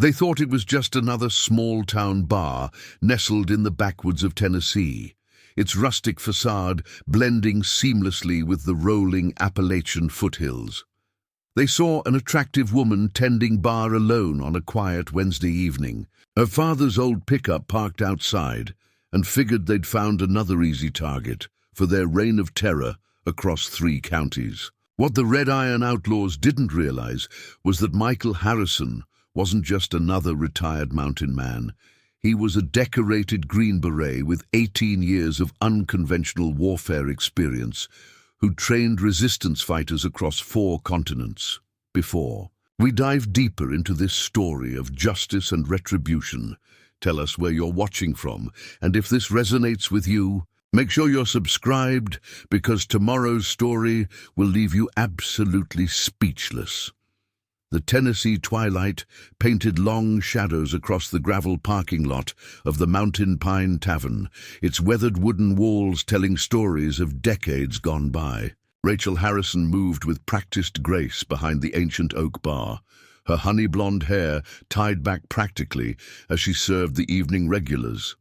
They thought it was just another small-town bar nestled in the backwoods of Tennessee, its rustic facade blending seamlessly with the rolling Appalachian foothills. They saw an attractive woman tending bar alone on a quiet Wednesday evening. Her father's old pickup parked outside, and figured they'd found another easy target for their reign of terror across 3 counties. What the Red Iron Outlaws didn't realize was that Michael Harrison wasn't just another retired mountain man. He was a decorated Green Beret with 18 years of unconventional warfare experience, who trained resistance fighters across 4 continents. Before we dive deeper into this story of justice and retribution, tell us where you're watching from, and if this resonates with you, make sure you're subscribed, because tomorrow's story will leave you absolutely speechless. The Tennessee twilight painted long shadows across the gravel parking lot of the Mountain Pine Tavern, its weathered wooden walls telling stories of decades gone by. Rachel Harrison moved with practiced grace behind the ancient oak bar, her honey-blonde hair tied back practically as she served the evening regulars.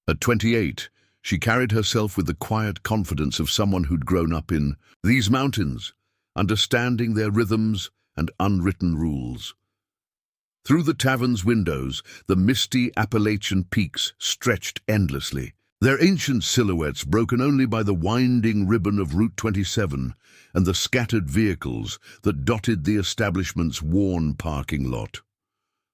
At 28, she carried herself with the quiet confidence of someone who'd grown up in these mountains, understanding their rhythms and unwritten rules. Through the tavern's windows, the misty Appalachian peaks stretched endlessly, their ancient silhouettes broken only by the winding ribbon of Route 27 and the scattered vehicles that dotted the establishment's worn parking lot.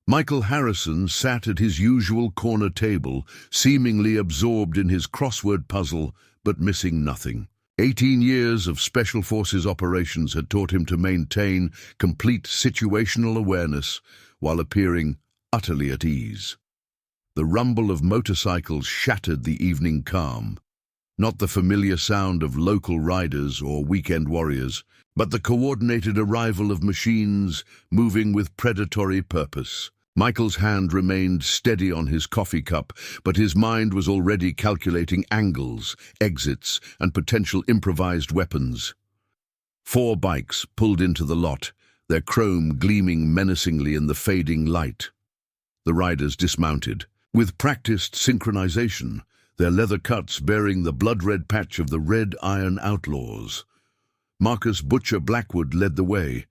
Michael Harrison sat at his usual corner table, seemingly absorbed in his crossword puzzle, but missing nothing. 18 years of Special Forces operations had taught him to maintain complete situational awareness while appearing utterly at ease. The rumble of motorcycles shattered the evening calm, not the familiar sound of local riders or weekend warriors, but the coordinated arrival of machines moving with predatory purpose. Michael's hand remained steady on his coffee cup, but his mind was already calculating angles, exits, and potential improvised weapons. 4 bikes pulled into the lot, their chrome gleaming menacingly in the fading light. The riders dismounted. With practiced synchronization, their leather cuts bearing the blood-red patch of the Red Iron Outlaws. Marcus Butcher Blackwood led the way,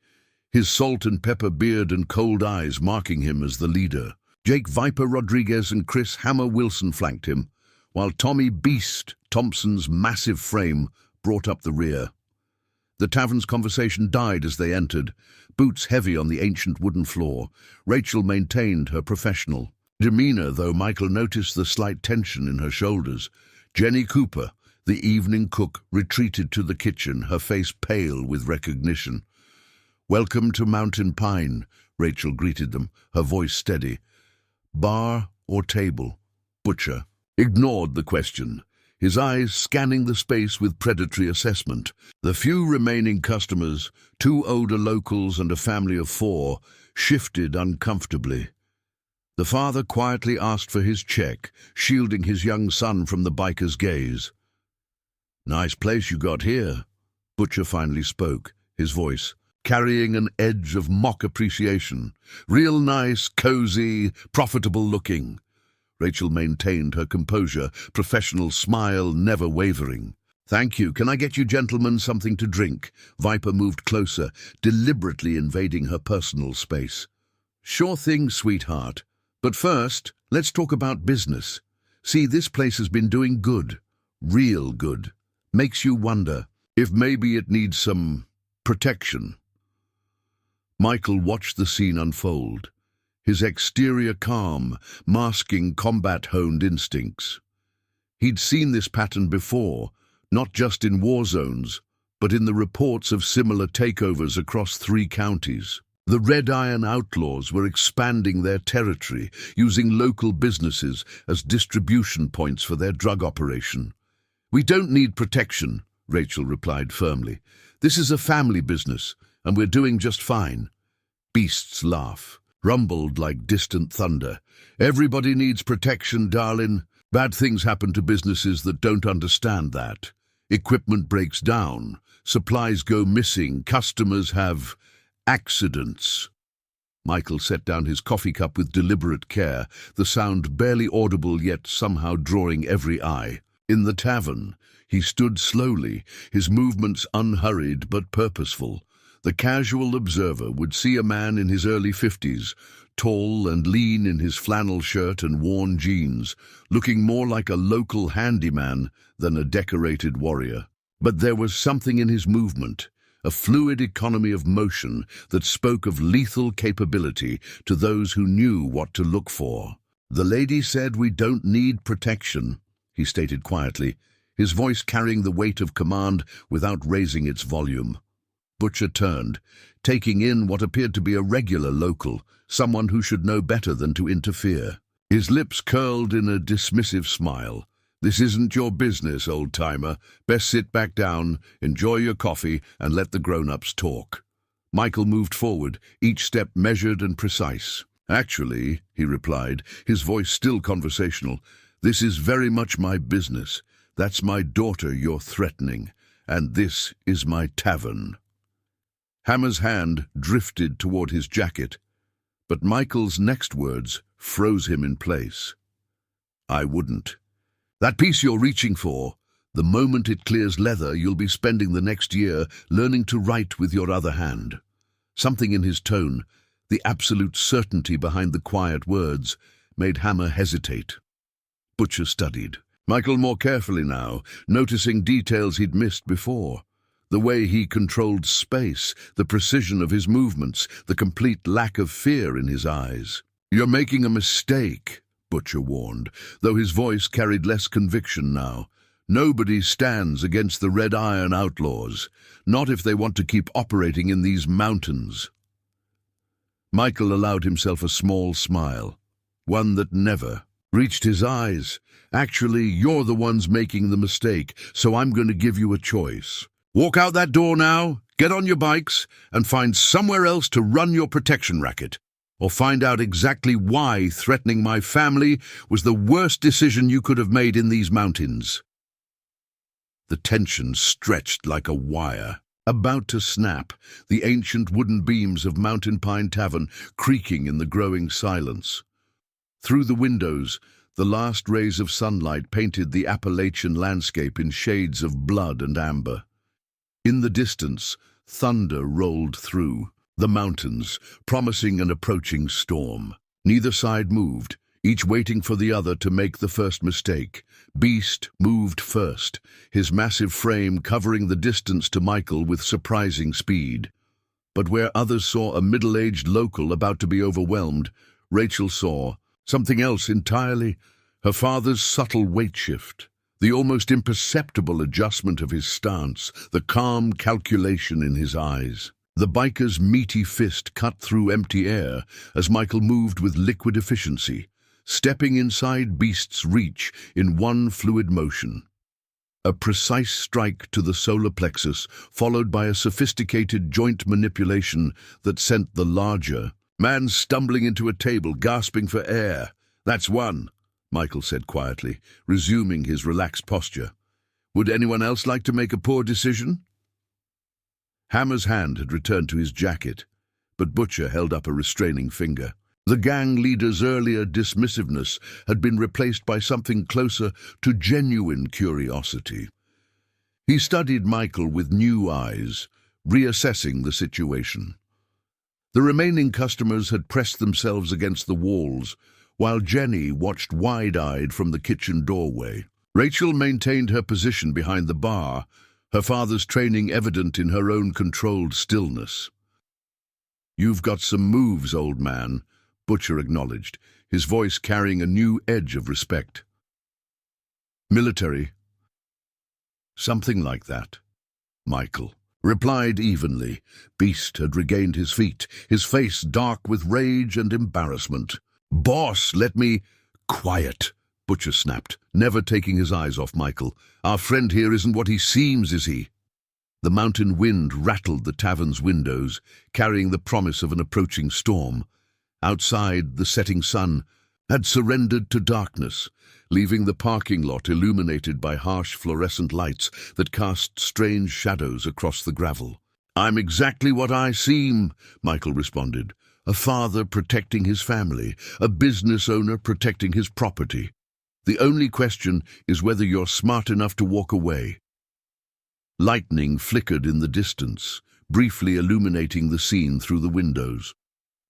his salt and pepper beard and cold eyes marking him as the leader. Jake Viper Rodriguez and Chris Hammer Wilson flanked him, while Tommy Beast Thompson's massive frame brought up the rear. The tavern's conversation died as they entered, boots heavy on the ancient wooden floor. Rachel maintained her professional demeanor, though Michael noticed the slight tension in her shoulders. Jenny Cooper, the evening cook, retreated to the kitchen, her face pale with recognition. "Welcome to Mountain Pine," Rachel greeted them, her voice steady. "Bar or table?" Butcher ignored the question, his eyes scanning the space with predatory assessment. The few remaining customers, 2 older locals and a family of 4, shifted uncomfortably. The father quietly asked for his check, shielding his young son from the biker's gaze. "Nice place you got here," Butcher finally spoke, his voice carrying an edge of mock appreciation. "Real nice, cozy, profitable looking." Rachel maintained her composure, professional smile never wavering. "Thank you. Can I get you gentlemen something to drink?" Viper moved closer, deliberately invading her personal space. "Sure thing, sweetheart. But first, let's talk about business. See, this place has been doing good. Real good. Makes you wonder if maybe it needs some protection." Michael watched the scene unfold, his exterior calm, masking combat-honed instincts. He'd seen this pattern before, not just in war zones, but in the reports of similar takeovers across 3 counties. The Red Iron Outlaws were expanding their territory, using local businesses as distribution points for their drug operation. "We don't need protection," Rachel replied firmly. "This is a family business, and we're doing just fine." Beast's laugh rumbled like distant thunder. "Everybody needs protection, darling. Bad things happen to businesses that don't understand that. Equipment breaks down, supplies go missing, customers have accidents." Michael set down his coffee cup with deliberate care, the sound barely audible yet somehow drawing every eye. In the tavern, he stood slowly, his movements unhurried but purposeful. The casual observer would see a man in his early 50s, tall and lean in his flannel shirt and worn jeans, looking more like a local handyman than a decorated warrior. But there was something in his movement, a fluid economy of motion that spoke of lethal capability to those who knew what to look for. "The lady said we don't need protection," he stated quietly, his voice carrying the weight of command without raising its volume. Butcher turned, taking in what appeared to be a regular local, someone who should know better than to interfere. His lips curled in a dismissive smile. "This isn't your business, old-timer. Best sit back down, enjoy your coffee, and let the grown-ups talk." Michael moved forward, each step measured and precise. "Actually," he replied, his voice still conversational, "this is very much my business. That's my daughter you're threatening, and this is my tavern." Hammer's hand drifted toward his jacket, but Michael's next words froze him in place. "I wouldn't. That piece you're reaching for, the moment it clears leather, you'll be spending the next year learning to write with your other hand." Something in his tone, the absolute certainty behind the quiet words, made Hammer hesitate. Butcher studied Michael more carefully now, noticing details he'd missed before. The way he controlled space, the precision of his movements, the complete lack of fear in his eyes. "You're making a mistake," Butcher warned, though his voice carried less conviction now. "Nobody stands against the Red Iron Outlaws, not if they want to keep operating in these mountains." Michael allowed himself a small smile, one that never reached his eyes. "Actually, you're the ones making the mistake, so I'm going to give you a choice. Walk out that door now, get on your bikes, and find somewhere else to run your protection racket. Or find out exactly why threatening my family was the worst decision you could have made in these mountains." The tension stretched like a wire, about to snap, the ancient wooden beams of Mountain Pine Tavern creaking in the growing silence. Through the windows, the last rays of sunlight painted the Appalachian landscape in shades of blood and amber. In the distance, thunder rolled through the mountains, promising an approaching storm. Neither side moved, each waiting for the other to make the first mistake. Beast moved first, his massive frame covering the distance to Michael with surprising speed. But where others saw a middle-aged local about to be overwhelmed, Rachel saw something else entirely, her father's subtle weight shift. The almost imperceptible adjustment of his stance, the calm calculation in his eyes. The biker's meaty fist cut through empty air as Michael moved with liquid efficiency, stepping inside Beast's reach in one fluid motion. A precise strike to the solar plexus, followed by a sophisticated joint manipulation that sent the larger man stumbling into a table, gasping for air. "That's one," Michael said quietly, resuming his relaxed posture. "Would anyone else like to make a poor decision?" Hammer's hand had returned to his jacket, but Butcher held up a restraining finger. The gang leader's earlier dismissiveness had been replaced by something closer to genuine curiosity. He studied Michael with new eyes, reassessing the situation. The remaining customers had pressed themselves against the walls, while Jenny watched wide-eyed from the kitchen doorway. Rachel maintained her position behind the bar, her father's training evident in her own controlled stillness. "You've got some moves, old man," Butcher acknowledged, his voice carrying a new edge of respect. "Military?" "Something like that," Michael replied evenly. Beast had regained his feet, his face dark with rage and embarrassment. "Boss, let me—" "Quiet," Butcher snapped, never taking his eyes off Michael. "Our friend here isn't what he seems, is he?" The mountain wind rattled the tavern's windows, carrying the promise of an approaching storm. Outside, the setting sun had surrendered to darkness, leaving the parking lot illuminated by harsh fluorescent lights that cast strange shadows across the gravel. "I'm exactly what I seem," Michael responded. A father protecting his family, a business owner protecting his property. The only question is whether you're smart enough to walk away. Lightning flickered in the distance, briefly illuminating the scene through the windows.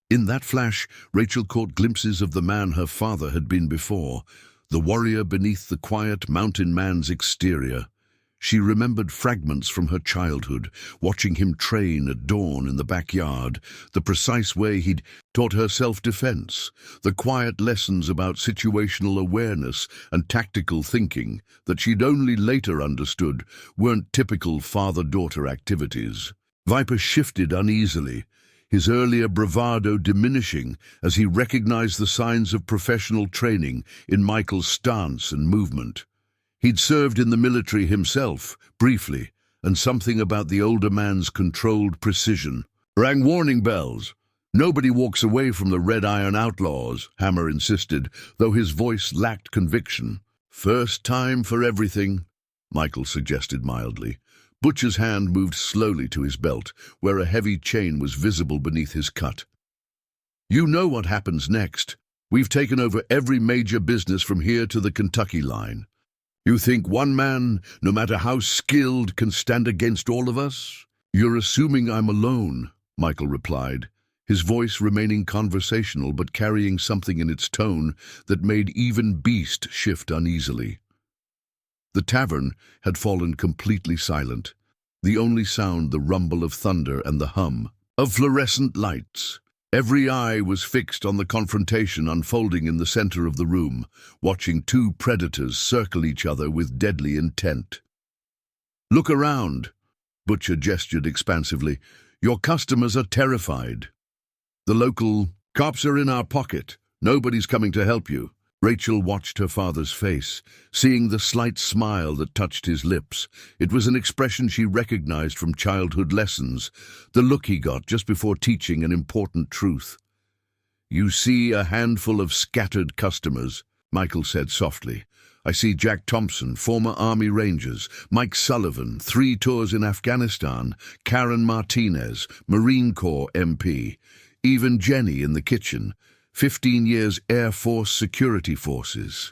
In that flash, Rachel caught glimpses of the man her father had been before, the warrior beneath the quiet mountain man's exterior. She remembered fragments from her childhood, watching him train at dawn in the backyard, the precise way he'd taught her self-defense, the quiet lessons about situational awareness and tactical thinking that she'd only later understood weren't typical father-daughter activities. Viper shifted uneasily, his earlier bravado diminishing as he recognized the signs of professional training in Michael's stance and movement. He'd served in the military himself, briefly, and something about the older man's controlled precision rang warning bells. "Nobody walks away from the Red Iron Outlaws," Hammer insisted, though his voice lacked conviction. "First time for everything," Michael suggested mildly. Butcher's hand moved slowly to his belt, where a heavy chain was visible beneath his cut. "You know what happens next. We've taken over every major business from here to the Kentucky line. You think one man, no matter how skilled, can stand against all of us?" "You're assuming I'm alone," Michael replied, his voice remaining conversational but carrying something in its tone that made even Beast shift uneasily. The tavern had fallen completely silent, the only sound the rumble of thunder and the hum of fluorescent lights. Every eye was fixed on the confrontation unfolding in the center of the room, watching two predators circle each other with deadly intent. "Look around," Butcher gestured expansively. "Your customers are terrified. The local cops are in our pocket. Nobody's coming to help you." Rachel watched her father's face, seeing the slight smile that touched his lips. It was an expression she recognized from childhood lessons, the look he got just before teaching an important truth. "You see a handful of scattered customers," Michael said softly. "I see Jack Thompson, former Army Rangers, Mike Sullivan, 3 tours in Afghanistan, Karen Martinez, Marine Corps MP, even Jenny in the kitchen, 15 years Air Force Security Forces."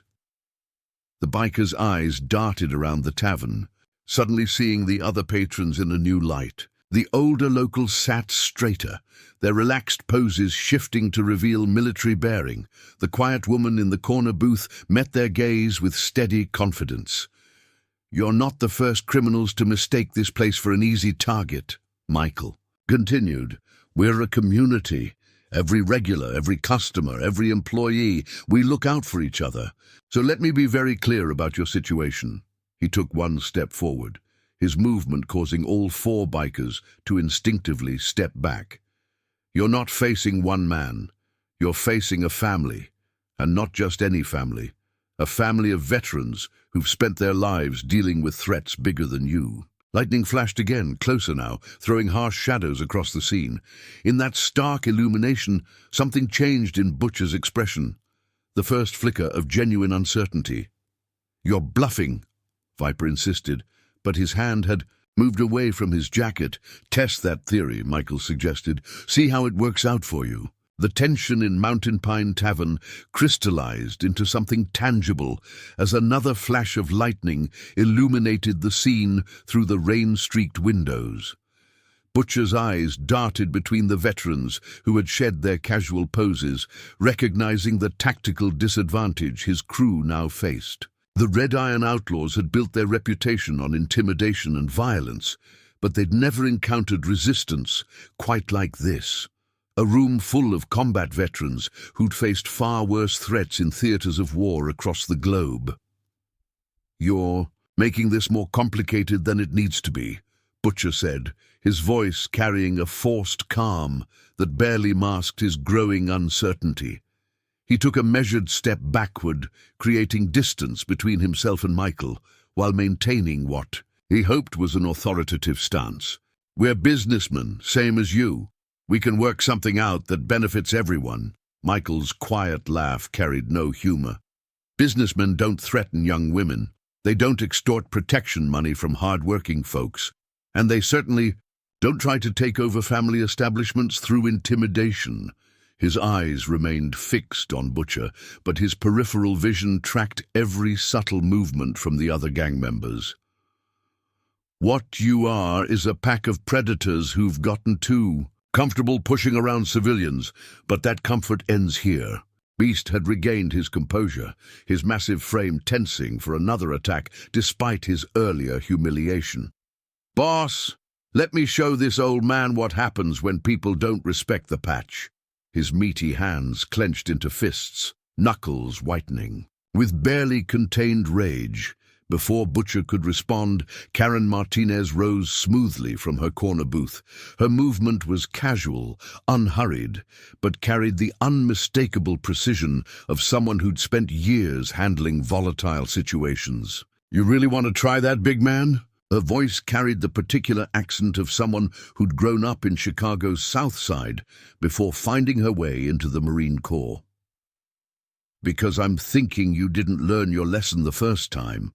The biker's eyes darted around the tavern, suddenly seeing the other patrons in a new light. The older locals sat straighter, their relaxed poses shifting to reveal military bearing. The quiet woman in the corner booth met their gaze with steady confidence. "You're not the first criminals to mistake this place for an easy target," Michael continued. "We're a community. Every regular, every customer, every employee, we look out for each other. So let me be very clear about your situation." He took one step forward, his movement causing all 4 bikers to instinctively step back. "You're not facing one man. You're facing a family, and not just any family. A family of veterans who've spent their lives dealing with threats bigger than you." Lightning flashed again, closer now, throwing harsh shadows across the scene. In that stark illumination, something changed in Butcher's expression, the first flicker of genuine uncertainty. "You're bluffing," Viper insisted, but his hand had moved away from his jacket. "Test that theory," Michael suggested. "See how it works out for you." The tension in Mountain Pine Tavern crystallized into something tangible as another flash of lightning illuminated the scene through the rain-streaked windows. Butcher's eyes darted between the veterans who had shed their casual poses, recognizing the tactical disadvantage his crew now faced. The Red Iron Outlaws had built their reputation on intimidation and violence, but they'd never encountered resistance quite like this. A room full of combat veterans who'd faced far worse threats in theaters of war across the globe. "You're making this more complicated than it needs to be," Butcher said, his voice carrying a forced calm that barely masked his growing uncertainty. He took a measured step backward, creating distance between himself and Michael, while maintaining what he hoped was an authoritative stance. "We're businessmen, same as you. We can work something out that benefits everyone." Michael's quiet laugh carried no humor. "Businessmen don't threaten young women. They don't extort protection money from hard-working folks. And they certainly don't try to take over family establishments through intimidation. His eyes remained fixed on Butcher, but his peripheral vision tracked every subtle movement from the other gang members. "What you are is a pack of predators who've gotten too comfortable pushing around civilians, but that comfort ends here." Beast had regained his composure, his massive frame tensing for another attack despite his earlier humiliation. "Boss, let me show this old man what happens when people don't respect the patch." His meaty hands clenched into fists, knuckles whitening. With barely contained rage, before Butcher could respond, Karen Martinez rose smoothly from her corner booth. Her movement was casual, unhurried, but carried the unmistakable precision of someone who'd spent years handling volatile situations. "You really want to try that, big man?" Her voice carried the particular accent of someone who'd grown up in Chicago's South Side before finding her way into the Marine Corps. "Because I'm thinking you didn't learn your lesson the first time."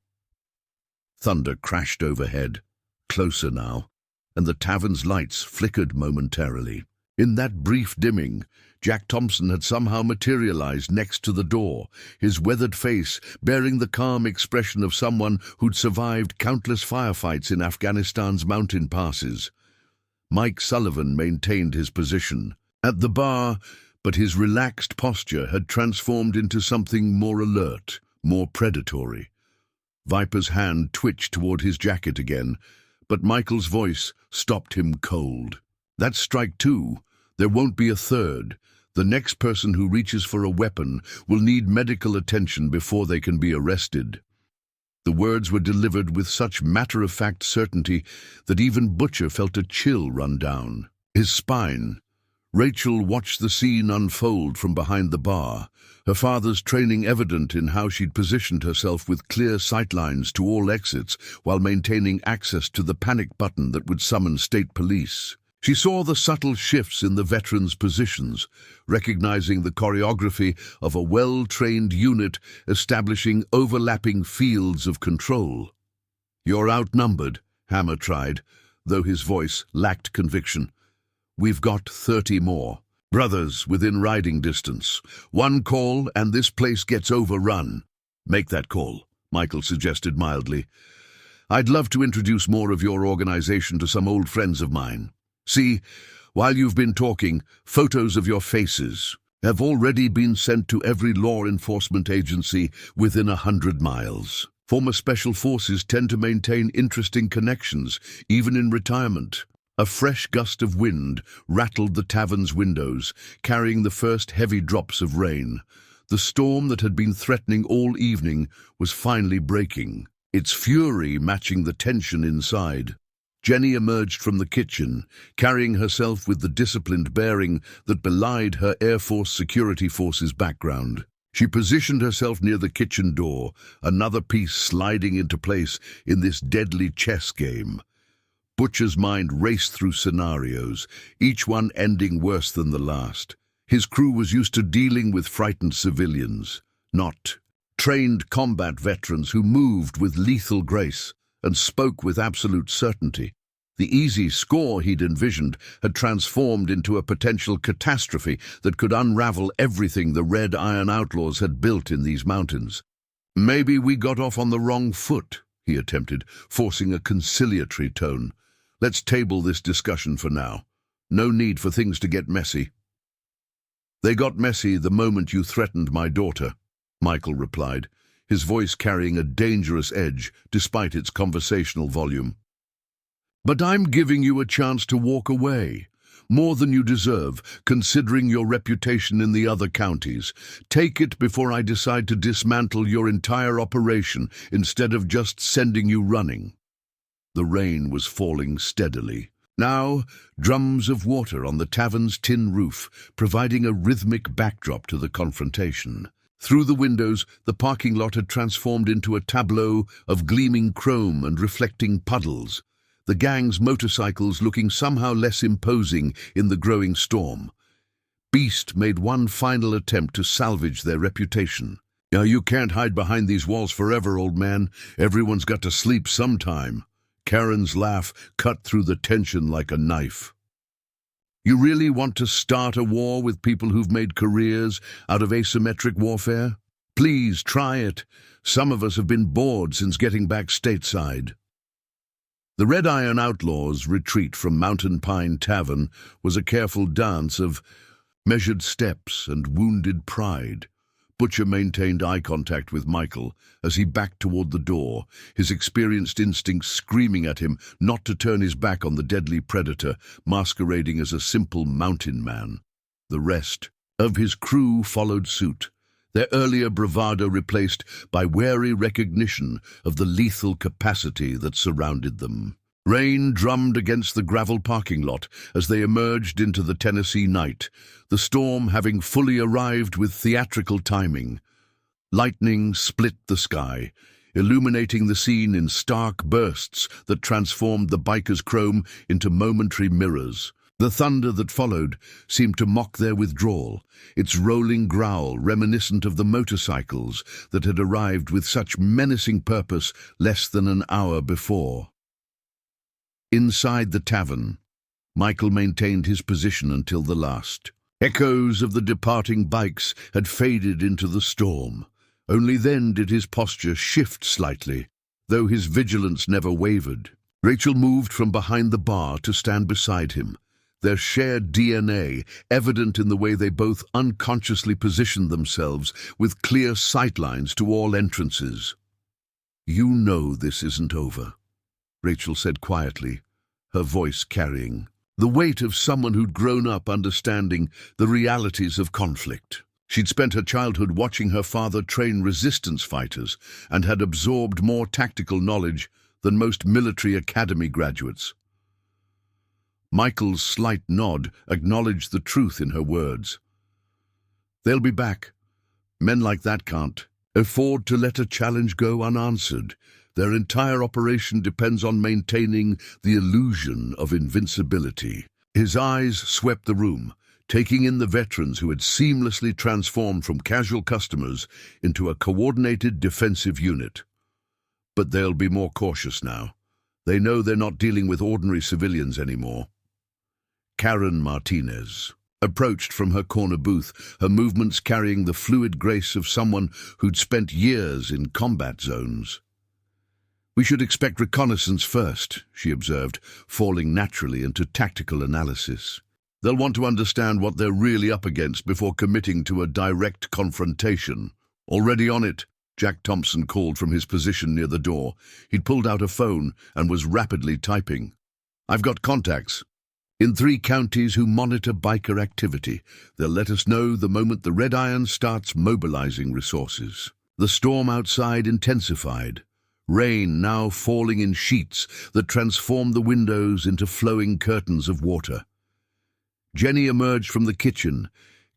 Thunder crashed overhead, closer now, and the tavern's lights flickered momentarily. In that brief dimming, Jack Thompson had somehow materialized next to the door, his weathered face bearing the calm expression of someone who'd survived countless firefights in Afghanistan's mountain passes. Mike Sullivan maintained his position at the bar, but his relaxed posture had transformed into something more alert, more predatory. Viper's hand twitched toward his jacket again, but Michael's voice stopped him cold. "That's strike two. There won't be a third. The next person who reaches for a weapon will need medical attention before they can be arrested." The words were delivered with such matter-of-fact certainty that even Butcher felt a chill run down his spine. Rachel watched the scene unfold from behind the bar, her father's training evident in how she'd positioned herself with clear sightlines to all exits while maintaining access to the panic button that would summon state police. She saw the subtle shifts in the veterans' positions, recognizing the choreography of a well-trained unit establishing overlapping fields of control. "You're outnumbered," Hammer tried, though his voice lacked conviction. "We've got 30 more. Brothers within riding distance. One call and this place gets overrun." "Make that call," Michael suggested mildly. "I'd love to introduce more of your organization to some old friends of mine. See, while you've been talking, photos of your faces have already been sent to every law enforcement agency within 100 miles. Former special forces tend to maintain interesting connections, even in retirement." A fresh gust of wind rattled the tavern's windows, carrying the first heavy drops of rain. The storm that had been threatening all evening was finally breaking, its fury matching the tension inside. Jenny emerged from the kitchen, carrying herself with the disciplined bearing that belied her Air Force Security Forces background. She positioned herself near the kitchen door, another piece sliding into place in this deadly chess game. Butcher's mind raced through scenarios, each one ending worse than the last. His crew was used to dealing with frightened civilians, not trained combat veterans who moved with lethal grace and spoke with absolute certainty. The easy score he'd envisioned had transformed into a potential catastrophe that could unravel everything the Red Iron Outlaws had built in these mountains. "Maybe we got off on the wrong foot," he attempted, forcing a conciliatory tone. "Let's table this discussion for now. No need for things to get messy." "They got messy the moment you threatened my daughter," Michael replied, his voice carrying a dangerous edge despite its conversational volume. "But I'm giving you a chance to walk away. More than you deserve, considering your reputation in the other counties. Take it before I decide to dismantle your entire operation instead of just sending you running." The rain was falling steadily. Now, drums of water on the tavern's tin roof, providing a rhythmic backdrop to the confrontation. Through the windows, the parking lot had transformed into a tableau of gleaming chrome and reflecting puddles, the gang's motorcycles looking somehow less imposing in the growing storm. Beast made one final attempt to salvage their reputation. "Now you can't hide behind these walls forever, old man. Everyone's got to sleep sometime." Karen's laugh cut through the tension like a knife. You really want to start a war with people who've made careers out of asymmetric warfare? Please try it. Some of us have been bored since getting back stateside. The Red Iron Outlaws' retreat from Mountain Pine Tavern was a careful dance of measured steps and wounded pride. Butcher maintained eye contact with Michael as he backed toward the door, his experienced instincts screaming at him not to turn his back on the deadly predator, masquerading as a simple mountain man. The rest of his crew followed suit, their earlier bravado replaced by wary recognition of the lethal capacity that surrounded them. Rain drummed against the gravel parking lot as they emerged into the Tennessee night, the storm having fully arrived with theatrical timing. Lightning split the sky, illuminating the scene in stark bursts that transformed the bikers' chrome into momentary mirrors. The thunder that followed seemed to mock their withdrawal, its rolling growl reminiscent of the motorcycles that had arrived with such menacing purpose less than an hour before. Inside the tavern, Michael maintained his position until the last. Echoes of the departing bikes had faded into the storm. Only then did his posture shift slightly, though his vigilance never wavered. Rachel moved from behind the bar to stand beside him, their shared DNA evident in the way they both unconsciously positioned themselves with clear sightlines to all entrances. "You know this isn't over," Rachel said quietly, her voice carrying the weight of someone who'd grown up understanding the realities of conflict. She'd spent her childhood watching her father train resistance fighters and had absorbed more tactical knowledge than most military academy graduates. Michael's slight nod acknowledged the truth in her words. "They'll be back. Men like that can't afford to let a challenge go unanswered. Their entire operation depends on maintaining the illusion of invincibility." His eyes swept the room, taking in the veterans who had seamlessly transformed from casual customers into a coordinated defensive unit. But they'll be more cautious now. They know they're not dealing with ordinary civilians anymore. Karen Martinez approached from her corner booth, her movements carrying the fluid grace of someone who'd spent years in combat zones. "We should expect reconnaissance first," she observed, falling naturally into tactical analysis. "They'll want to understand what they're really up against before committing to a direct confrontation." "Already on it," Jack Thompson called from his position near the door. He'd pulled out a phone and was rapidly typing. "I've got contacts in 3 counties who monitor biker activity. They'll let us know the moment the Red Iron starts mobilizing resources." The storm outside intensified, rain now falling in sheets that transformed the windows into flowing curtains of water. Jenny emerged from the kitchen,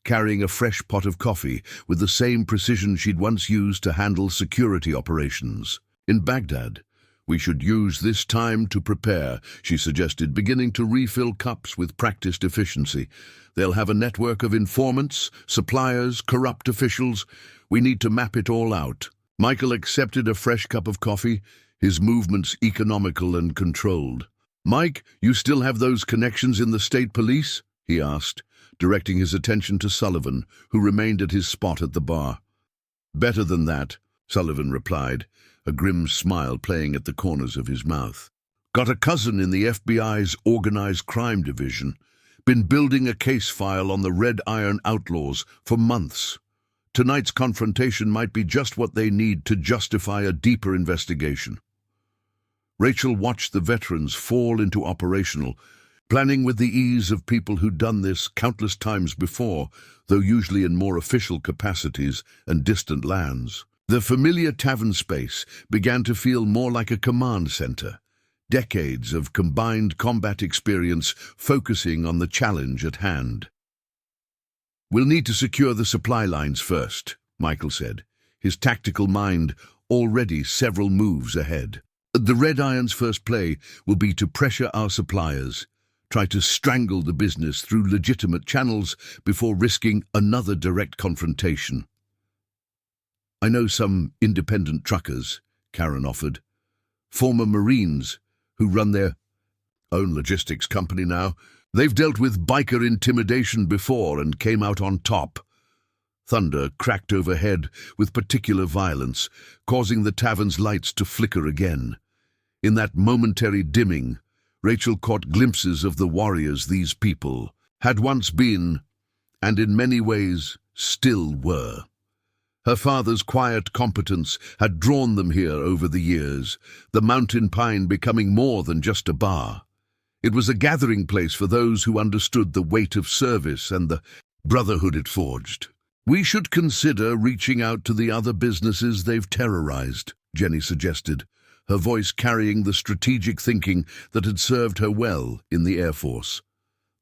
carrying a fresh pot of coffee with the same precision she'd once used to handle security operations. "In Baghdad, we should use this time to prepare," she suggested, beginning to refill cups with practiced efficiency. "They'll have a network of informants, suppliers, corrupt officials. We need to map it all out." Michael accepted a fresh cup of coffee, his movements economical and controlled. "Mike, you still have those connections in the state police?" he asked, directing his attention to Sullivan, who remained at his spot at the bar. "Better than that," Sullivan replied, a grim smile playing at the corners of his mouth. "Got a cousin in the FBI's organized crime division. Been building a case file on the Red Iron Outlaws for months. Tonight's confrontation might be just what they need to justify a deeper investigation." Rachel watched the veterans fall into operational, planning with the ease of people who'd done this countless times before, though usually in more official capacities and distant lands. The familiar tavern space began to feel more like a command center, decades of combined combat experience focusing on the challenge at hand. "We'll need to secure the supply lines first," Michael said, his tactical mind already several moves ahead. "The Red Iron's first play will be to pressure our suppliers, try to strangle the business through legitimate channels before risking another direct confrontation." "I know some independent truckers," Karen offered, "former Marines who run their own logistics company now. They've dealt with biker intimidation before and came out on top. Thunder cracked overhead with particular violence, causing the tavern's lights to flicker again. In that momentary dimming, Rachel caught glimpses of the warriors these people had once been, and in many ways still were. Her father's quiet competence had drawn them here over the years, the Mountain Pine becoming more than just a bar. It was a gathering place for those who understood the weight of service and the brotherhood it forged. "We should consider reaching out to the other businesses they've terrorized," Jenny suggested, her voice carrying the strategic thinking that had served her well in the Air Force.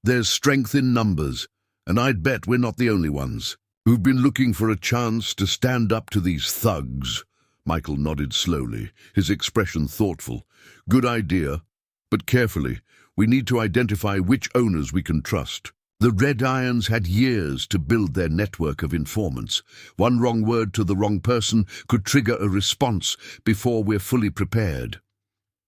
"There's strength in numbers, and I'd bet we're not the only ones who've been looking for a chance to stand up to these thugs." Michael nodded slowly, his expression thoughtful. "Good idea, but carefully. We need to identify which owners we can trust." The Red Irons had years to build their network of informants. One wrong word to the wrong person could trigger a response before we're fully prepared.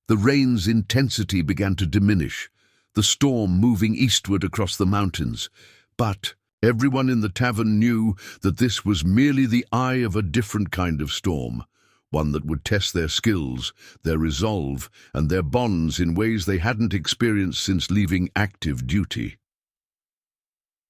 The rain's intensity began to diminish, the storm moving eastward across the mountains. But everyone in the tavern knew that this was merely the eye of a different kind of storm, one that would test their skills, their resolve, and their bonds in ways they hadn't experienced since leaving active duty.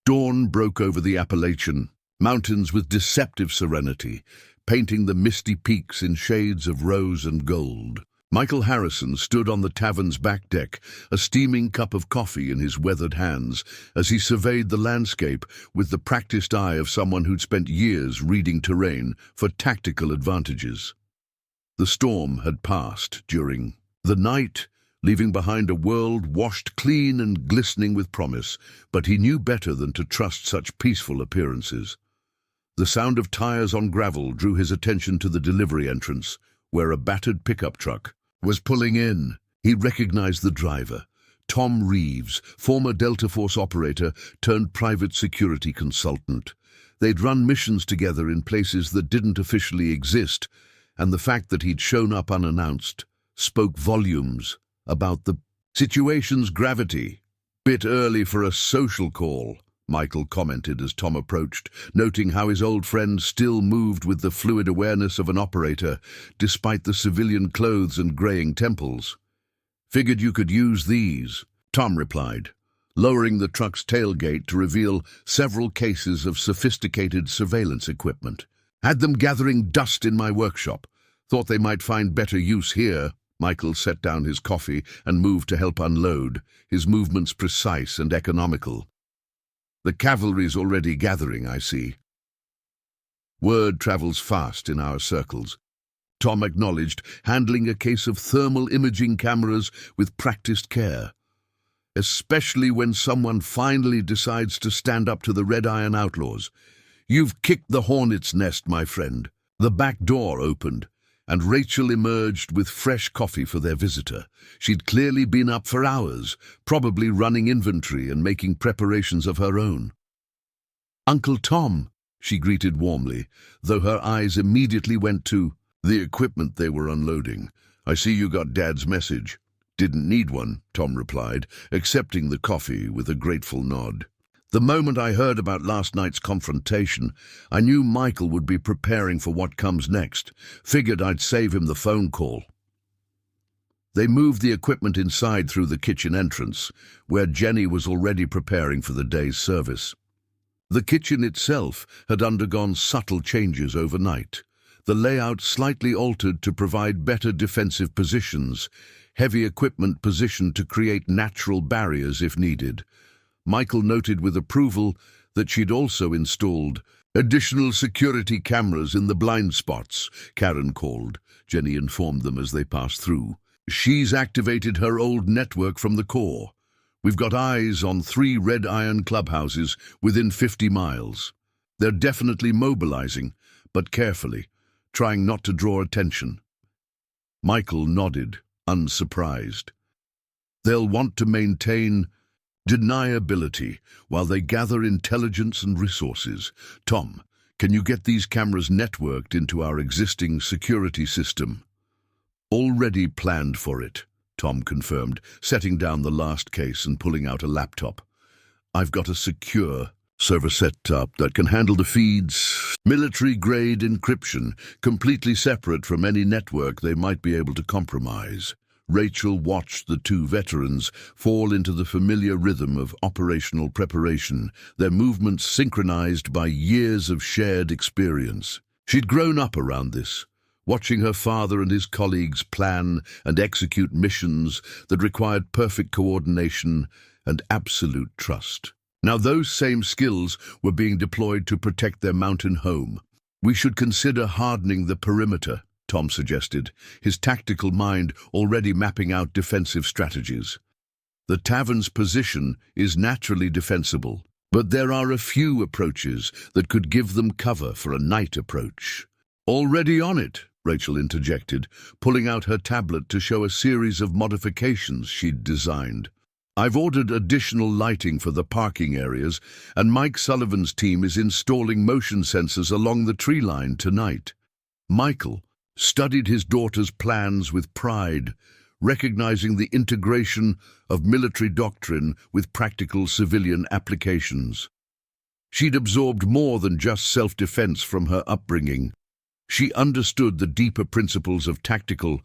Dawn broke over the Appalachian mountains with deceptive serenity, painting the misty peaks in shades of rose and gold. Michael Harrison stood on the tavern's back deck, a steaming cup of coffee in his weathered hands, as he surveyed the landscape with the practiced eye of someone who'd spent years reading terrain for tactical advantages. The storm had passed during the night, leaving behind a world washed clean and glistening with promise, but he knew better than to trust such peaceful appearances. The sound of tires on gravel drew his attention to the delivery entrance, where a battered pickup truck was pulling in. He recognized the driver, Tom Reeves, former Delta Force operator turned private security consultant. They'd run missions together in places that didn't officially exist, and the fact that he'd shown up unannounced spoke volumes about the situation's gravity. "Bit early for a social call," Michael commented as Tom approached, noting how his old friend still moved with the fluid awareness of an operator, despite the civilian clothes and graying temples. "Figured you could use these," Tom replied, lowering the truck's tailgate to reveal several cases of sophisticated surveillance equipment. "Had them gathering dust in my workshop. Thought they might find better use here." Michael set down his coffee and moved to help unload, his movements precise and economical. "The cavalry's already gathering, I see." "Word travels fast in our circles," Tom acknowledged, handling a case of thermal imaging cameras with practiced care. "Especially when someone finally decides to stand up to the Red Iron Outlaws. You've kicked the hornet's nest, my friend." The back door opened, and Rachel emerged with fresh coffee for their visitor. She'd clearly been up for hours, probably running inventory and making preparations of her own. "Uncle Tom," she greeted warmly, though her eyes immediately went to the equipment they were unloading. "I see you got Dad's message." "Didn't need one," Tom replied, accepting the coffee with a grateful nod. "The moment I heard about last night's confrontation, I knew Michael would be preparing for what comes next. Figured I'd save him the phone call." They moved the equipment inside through the kitchen entrance, where Jenny was already preparing for the day's service. The kitchen itself had undergone subtle changes overnight, the layout slightly altered to provide better defensive positions, heavy equipment positioned to create natural barriers if needed. Michael noted with approval that she'd also installed additional security cameras in the blind spots, Karen called. Jenny informed them as they passed through. "She's activated her old network from the core. We've got eyes on 3 Red Iron clubhouses within 50 miles. They're definitely mobilizing, but carefully, trying not to draw attention." Michael nodded, unsurprised. "They'll want to maintain deniability while they gather intelligence and resources. Tom, can you get these cameras networked into our existing security system?" "Already planned for it," Tom confirmed, setting down the last case and pulling out a laptop. "I've got a secure server set up that can handle the feeds, military-grade encryption, completely separate from any network they might be able to compromise." Rachel watched the two veterans fall into the familiar rhythm of operational preparation, their movements synchronized by years of shared experience. She'd grown up around this, watching her father and his colleagues plan and execute missions that required perfect coordination and absolute trust. Now those same skills were being deployed to protect their mountain home. "We should consider hardening the perimeter," Tom suggested, his tactical mind already mapping out defensive strategies. "The tavern's position is naturally defensible, but there are a few approaches that could give them cover for a night approach." "Already on it," Rachel interjected, pulling out her tablet to show a series of modifications she'd designed. "I've ordered additional lighting for the parking areas, and Mike Sullivan's team is installing motion sensors along the tree line tonight." Michael studied his daughter's plans with pride, recognizing the integration of military doctrine with practical civilian applications. She'd absorbed more than just self-defense from her upbringing. She understood the deeper principles of tactical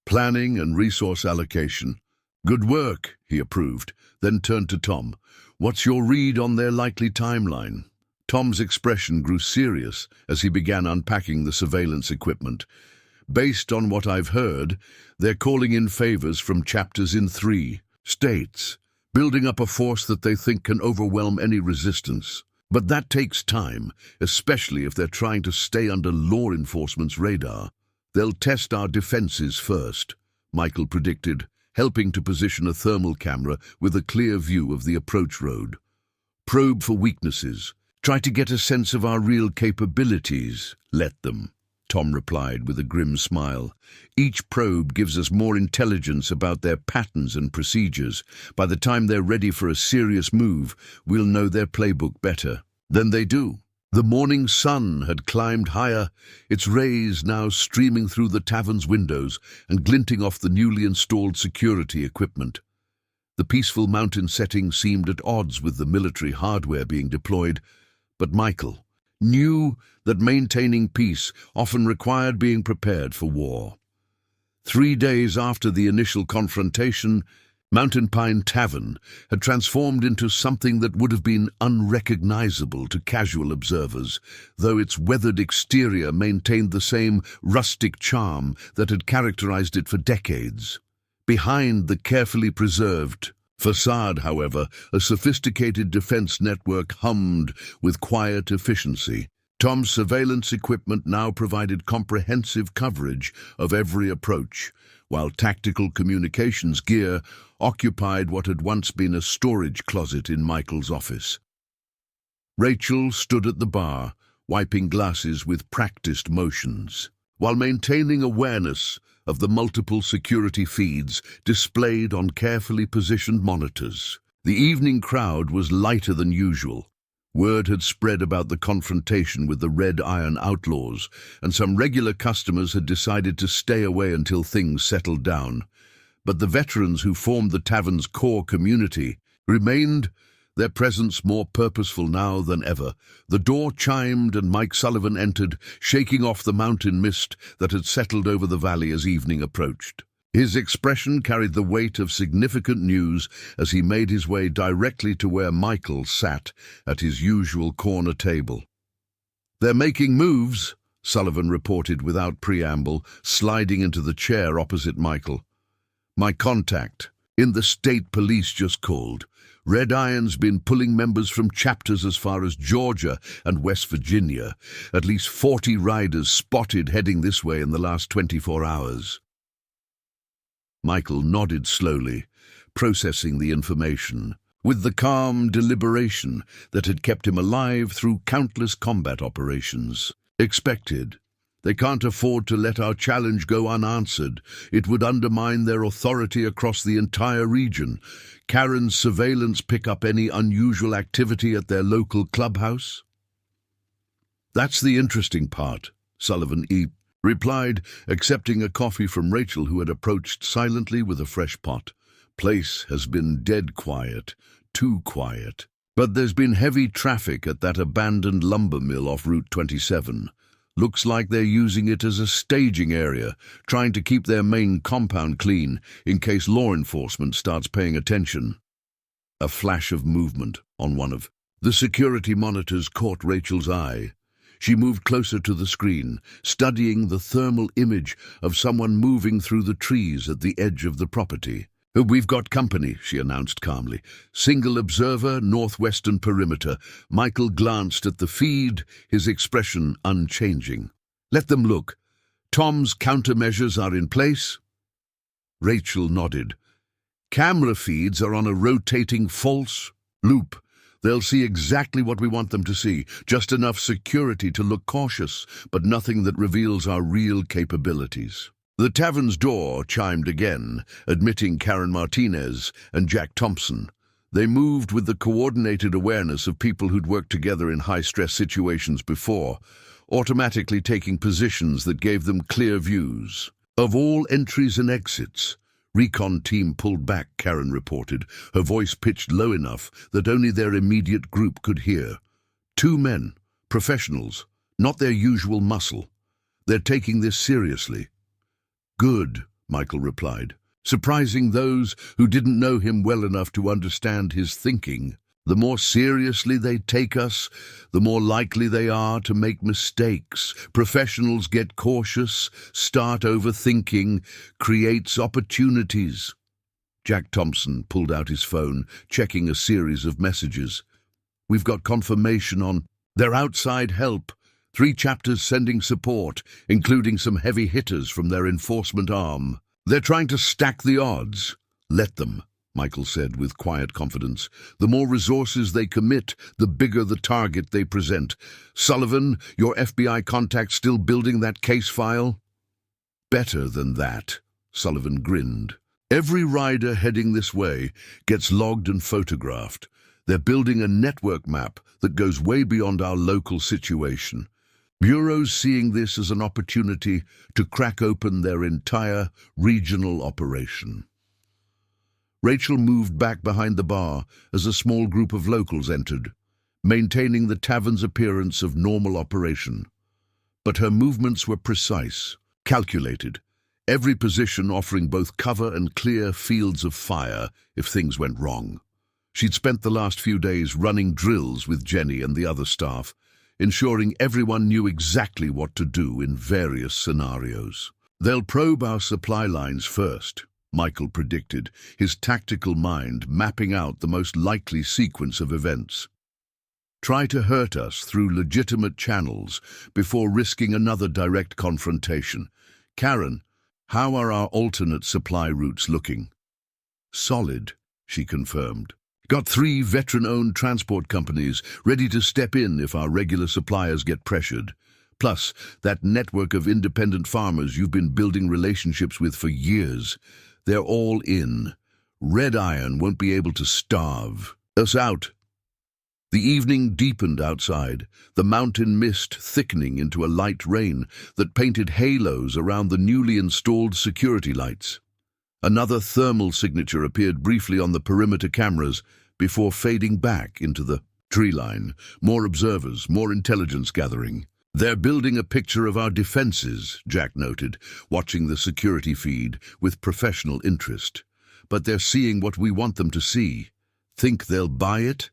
planning and resource allocation. "Good work," he approved, then turned to Tom. "What's your read on their likely timeline?" Tom's expression grew serious as he began unpacking the surveillance equipment. "Based on what I've heard, they're calling in favors from chapters in 3 states, building up a force that they think can overwhelm any resistance. But that takes time, especially if they're trying to stay under law enforcement's radar. They'll test our defenses first," Michael predicted, helping to position a thermal camera with a clear view of the approach road. "Probe for weaknesses. Try to get a sense of our real capabilities. Let them," Tom replied with a grim smile. "Each probe gives us more intelligence about their patterns and procedures. By the time they're ready for a serious move, we'll know their playbook better." Then they do. The morning sun had climbed higher, its rays now streaming through the tavern's windows and glinting off the newly installed security equipment. The peaceful mountain setting seemed at odds with the military hardware being deployed, but Michael knew that maintaining peace often required being prepared for war. 3 days after the initial confrontation, Mountain Pine Tavern had transformed into something that would have been unrecognizable to casual observers, though its weathered exterior maintained the same rustic charm that had characterized it for decades. Behind the carefully preserved facade, however, a sophisticated defense network hummed with quiet efficiency. Tom's surveillance equipment now provided comprehensive coverage of every approach, while tactical communications gear occupied what had once been a storage closet in Michael's office. Rachel stood at the bar, wiping glasses with practiced motions, while maintaining awareness of the multiple security feeds displayed on carefully positioned monitors. The evening crowd was lighter than usual. Word had spread about the confrontation with the Red Iron Outlaws, and some regular customers had decided to stay away until things settled down. But the veterans who formed the tavern's core community remained, their presence more purposeful now than ever. The door chimed and Mike Sullivan entered, shaking off the mountain mist that had settled over the valley as evening approached. His expression carried the weight of significant news as he made his way directly to where Michael sat at his usual corner table. "They're making moves," Sullivan reported without preamble, sliding into the chair opposite Michael. "My contact in the state police just called. Red Iron's been pulling members from chapters as far as Georgia and West Virginia. At least 40 riders spotted heading this way in the last 24 hours. Michael nodded slowly, processing the information, with the calm deliberation that had kept him alive through countless combat operations. "Expected. They can't afford to let our challenge go unanswered. It would undermine their authority across the entire region. Karen's surveillance pick up any unusual activity at their local clubhouse?" "That's the interesting part," Sullivan replied, accepting a coffee from Rachel, who had approached silently with a fresh pot. Place has been dead quiet, too quiet. But there's been heavy traffic at that abandoned lumber mill off Route 27. Looks like they're using it as a staging area, trying to keep their main compound clean in case law enforcement starts paying attention. A flash of movement on one of the security monitors caught Rachel's eye. She moved closer to the screen, studying the thermal image of someone moving through the trees at the edge of the property. "We've got company," she announced calmly. "Single observer, northwestern perimeter." Michael glanced at the feed, his expression unchanging. "Let them look. Tom's countermeasures are in place?" Rachel nodded. "Camera feeds are on a rotating false loop. They'll see exactly what we want them to see, just enough security to look cautious, but nothing that reveals our real capabilities." The tavern's door chimed again, admitting Karen Martinez and Jack Thompson. They moved with the coordinated awareness of people who'd worked together in high-stress situations before, automatically taking positions that gave them clear views of all entries and exits. "Recon team pulled back," Karen reported, her voice pitched low enough that only their immediate group could hear. "2 men, professionals, not their usual muscle. They're taking this seriously." "Good," Michael replied, surprising those who didn't know him well enough to understand his thinking. The more seriously they take us, the more likely they are to make mistakes. Professionals get cautious, start overthinking, creates opportunities. Jack Thompson pulled out his phone, checking a series of messages. "We've got confirmation on their outside help. 3 chapters sending support, including some heavy hitters from their enforcement arm. They're trying to stack the odds." "Let them," Michael said with quiet confidence. "The more resources they commit, the bigger the target they present. Sullivan, your FBI contact still building that case file?" "Better than that," Sullivan grinned. "Every rider heading this way gets logged and photographed. They're building a network map that goes way beyond our local situation. Bureau's seeing this as an opportunity to crack open their entire regional operation." Rachel moved back behind the bar as a small group of locals entered, maintaining the tavern's appearance of normal operation. But her movements were precise, calculated, every position offering both cover and clear fields of fire if things went wrong. She'd spent the last few days running drills with Jenny and the other staff, ensuring everyone knew exactly what to do in various scenarios. "They'll probe our supply lines first," Michael predicted, his tactical mind mapping out the most likely sequence of events. "Try to hurt us through legitimate channels before risking another direct confrontation. Karen, how are our alternate supply routes looking?" "Solid," she confirmed. "Got 3 veteran-owned transport companies ready to step in if our regular suppliers get pressured. Plus, that network of independent farmers you've been building relationships with for years. They're all in. Red Iron won't be able to starve us out." The evening deepened outside, the mountain mist thickening into a light rain that painted halos around the newly installed security lights. Another thermal signature appeared briefly on the perimeter cameras before fading back into the tree line. More observers, more intelligence gathering. "They're building a picture of our defenses," Jack noted, watching the security feed with professional interest. "But they're seeing what we want them to see. Think they'll buy it?"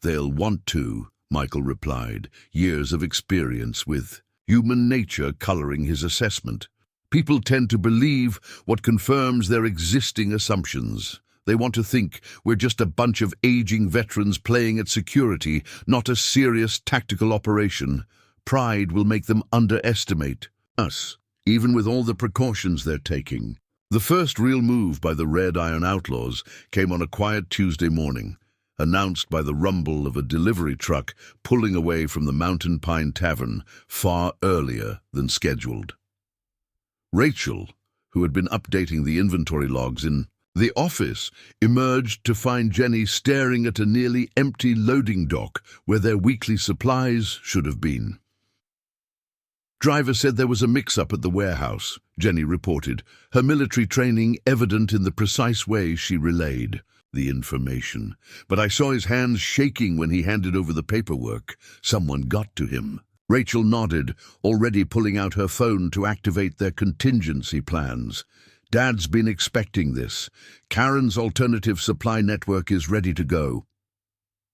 "They'll want to," Michael replied, years of experience with human nature coloring his assessment. "People tend to believe what confirms their existing assumptions. They want to think we're just a bunch of aging veterans playing at security, not a serious tactical operation. Pride will make them underestimate us, even with all the precautions they're taking." The first real move by the Red Iron Outlaws came on a quiet Tuesday morning, announced by the rumble of a delivery truck pulling away from the Mountain Pine Tavern far earlier than scheduled. Rachel, who had been updating the inventory logs in the office, emerged to find Jenny staring at a nearly empty loading dock where their weekly supplies should have been. Driver said there was a mix-up at the warehouse, Jenny reported, her military training evident in the precise way she relayed the information. But I saw his hands shaking when he handed over the paperwork. Someone got to him. Rachel nodded, already pulling out her phone to activate their contingency plans. Dad's been expecting this. Karen's alternative supply network is ready to go.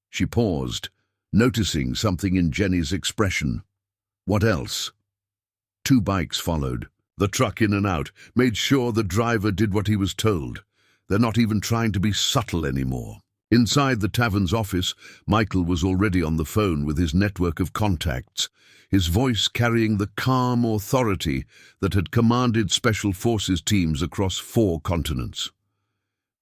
She paused, noticing something in Jenny's expression. What else? 2 bikes followed. The truck in and out made sure the driver did what he was told. They're not even trying to be subtle anymore. Inside the tavern's office, Michael was already on the phone with his network of contacts, his voice carrying the calm authority that had commanded Special Forces teams across 4 continents.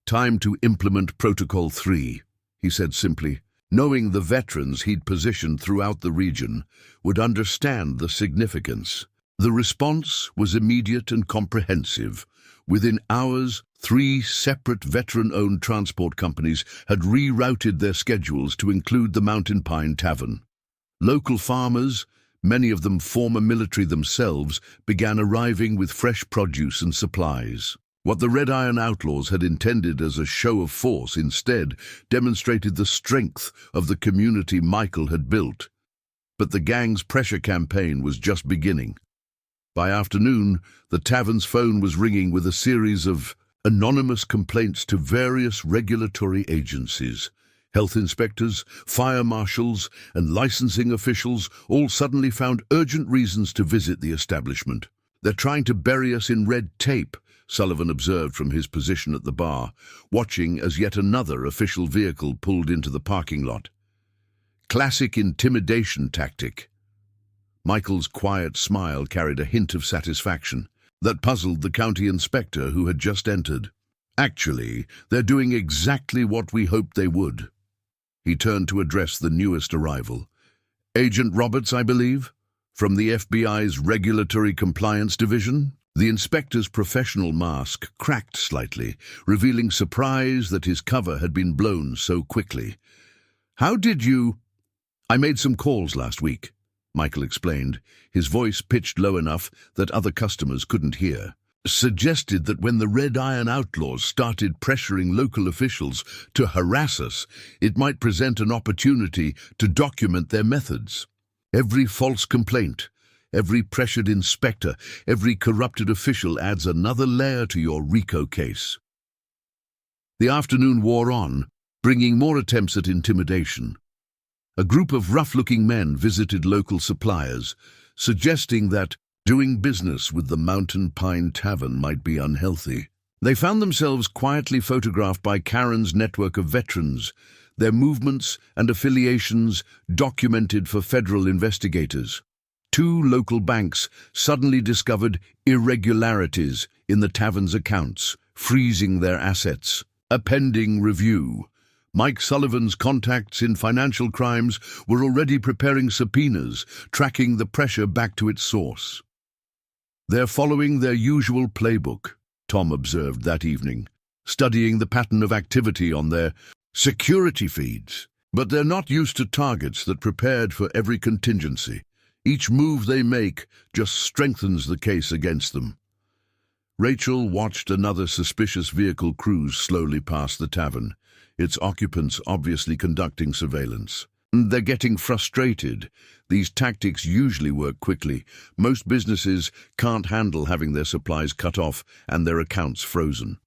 Time to implement Protocol 3, he said simply, knowing the veterans he'd positioned throughout the region would understand the significance. The response was immediate and comprehensive. Within hours, 3 separate veteran-owned transport companies had rerouted their schedules to include the Mountain Pine Tavern. Local farmers, many of them former military themselves, began arriving with fresh produce and supplies. What the Red Iron Outlaws had intended as a show of force instead demonstrated the strength of the community Michael had built. But the gang's pressure campaign was just beginning. By afternoon, the tavern's phone was ringing with a series of anonymous complaints to various regulatory agencies. Health inspectors, fire marshals, and licensing officials all suddenly found urgent reasons to visit the establishment. They're trying to bury us in red tape, Sullivan observed from his position at the bar, watching as yet another official vehicle pulled into the parking lot. Classic intimidation tactic. Michael's quiet smile carried a hint of satisfaction that puzzled the county inspector who had just entered. Actually, they're doing exactly what we hoped they would. He turned to address the newest arrival. Agent Roberts, I believe, from the FBI's Regulatory Compliance Division? The inspector's professional mask cracked slightly, revealing surprise that his cover had been blown so quickly. How did you... I made some calls last week, Michael explained, his voice pitched low enough that other customers couldn't hear. Suggested that when the Red Iron Outlaws started pressuring local officials to harass us, it might present an opportunity to document their methods. Every false complaint, every pressured inspector, every corrupted official adds another layer to your RICO case. The afternoon wore on, bringing more attempts at intimidation. A group of rough-looking men visited local suppliers, suggesting that doing business with the Mountain Pine Tavern might be unhealthy. They found themselves quietly photographed by Karen's network of veterans, their movements and affiliations documented for federal investigators. 2 local banks suddenly discovered irregularities in the tavern's accounts, freezing their assets. A pending review. Mike Sullivan's contacts in financial crimes were already preparing subpoenas, tracking the pressure back to its source. They're following their usual playbook, Tom observed that evening, studying the pattern of activity on their security feeds. But they're not used to targets that prepared for every contingency. Each move they make just strengthens the case against them. Rachel watched another suspicious vehicle cruise slowly past the tavern, its occupants obviously conducting surveillance. They're getting frustrated. These tactics usually work quickly. Most businesses can't handle having their supplies cut off and their accounts frozen.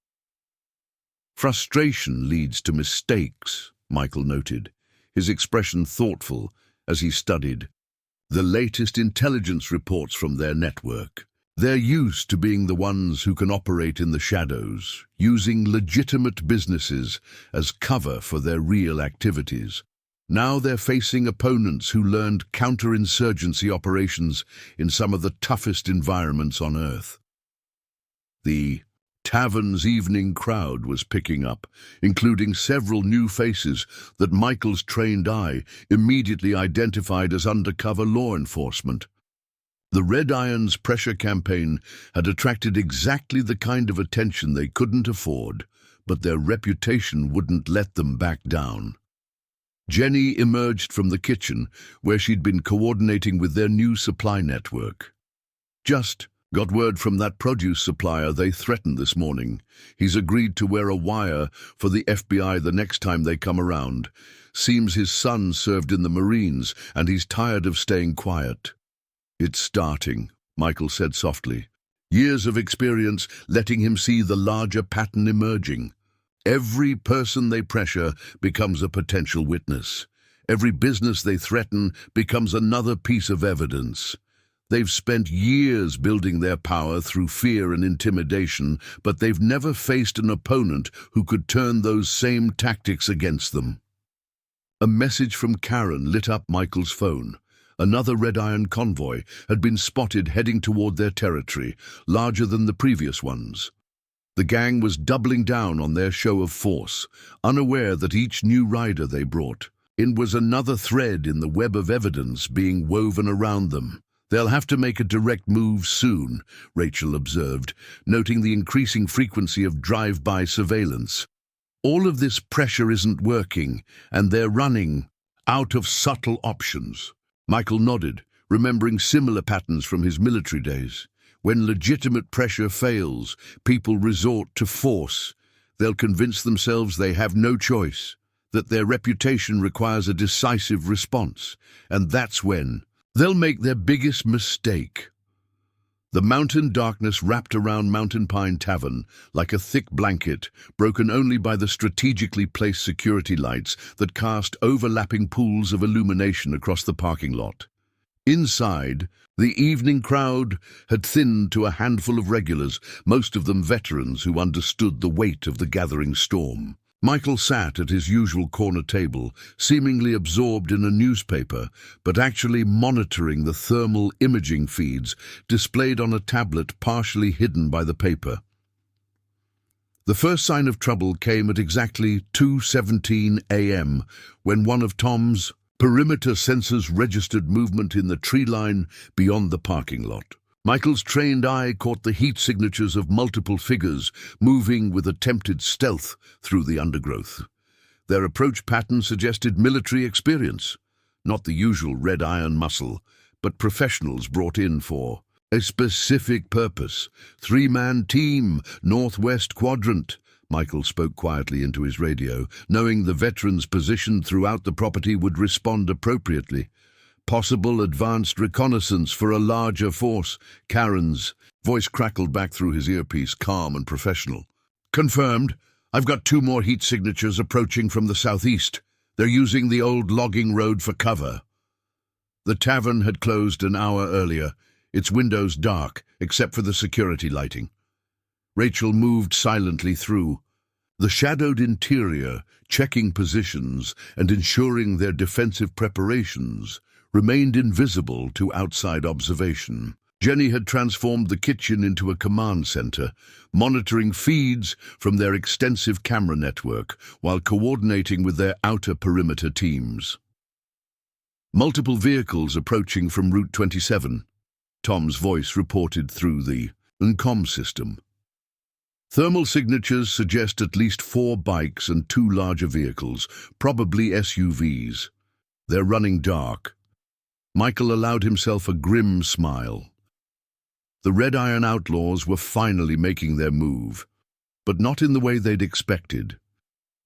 Frustration leads to mistakes, Michael noted, his expression thoughtful as he studied the latest intelligence reports from their network. They're used to being the ones who can operate in the shadows, using legitimate businesses as cover for their real activities. Now they're facing opponents who learned counterinsurgency operations in some of the toughest environments on Earth. The tavern's evening crowd was picking up, including several new faces that Michael's trained eye immediately identified as undercover law enforcement. The Red Iron's pressure campaign had attracted exactly the kind of attention they couldn't afford, but their reputation wouldn't let them back down. Jenny emerged from the kitchen, where she'd been coordinating with their new supply network. Just got word from that produce supplier they threatened this morning. He's agreed to wear a wire for the FBI the next time they come around. Seems his son served in the Marines, and he's tired of staying quiet. It's starting, Michael said softly. Years of experience letting him see the larger pattern emerging. Every person they pressure becomes a potential witness. Every business they threaten becomes another piece of evidence. They've spent years building their power through fear and intimidation, but they've never faced an opponent who could turn those same tactics against them. A message from Karen lit up Michael's phone. Another Red Iron convoy had been spotted heading toward their territory, larger than the previous ones. The gang was doubling down on their show of force, unaware that each new rider they brought in was another thread in the web of evidence being woven around them. They'll have to make a direct move soon, Rachel observed, noting the increasing frequency of drive-by surveillance. All of this pressure isn't working, and they're running out of subtle options. Michael nodded, remembering similar patterns from his military days. When legitimate pressure fails, people resort to force. They'll convince themselves they have no choice, that their reputation requires a decisive response, and that's when they'll make their biggest mistake. The mountain darkness wrapped around Mountain Pine Tavern like a thick blanket, broken only by the strategically placed security lights that cast overlapping pools of illumination across the parking lot. Inside, the evening crowd had thinned to a handful of regulars, most of them veterans who understood the weight of the gathering storm. Michael sat at his usual corner table, seemingly absorbed in a newspaper, but actually monitoring the thermal imaging feeds displayed on a tablet partially hidden by the paper. The first sign of trouble came at exactly 2:17 a.m. when one of Tom's perimeter sensors registered movement in the tree line beyond the parking lot. Michael's trained eye caught the heat signatures of multiple figures moving with attempted stealth through the undergrowth. Their approach pattern suggested military experience, not the usual red iron muscle, but professionals brought in for a specific purpose. Three-man team, northwest quadrant. Michael spoke quietly into his radio, knowing the veterans positioned throughout the property would respond appropriately. Possible advanced reconnaissance for a larger force. Karen's voice crackled back through his earpiece, calm and professional. Confirmed. I've got 2 more heat signatures approaching from the southeast. They're using the old logging road for cover. The tavern had closed an hour earlier, its windows dark, except for the security lighting. Rachel moved silently through the shadowed interior, checking positions and ensuring their defensive preparations remained invisible to outside observation. Jenny had transformed the kitchen into a command center, monitoring feeds from their extensive camera network while coordinating with their outer perimeter teams. Multiple vehicles approaching from Route 27. Tom's voice reported through the comm system. Thermal signatures suggest at least 4 bikes and 2 larger vehicles, probably SUVs. They're running dark. Michael allowed himself a grim smile. The Red Iron Outlaws were finally making their move, but not in the way they'd expected.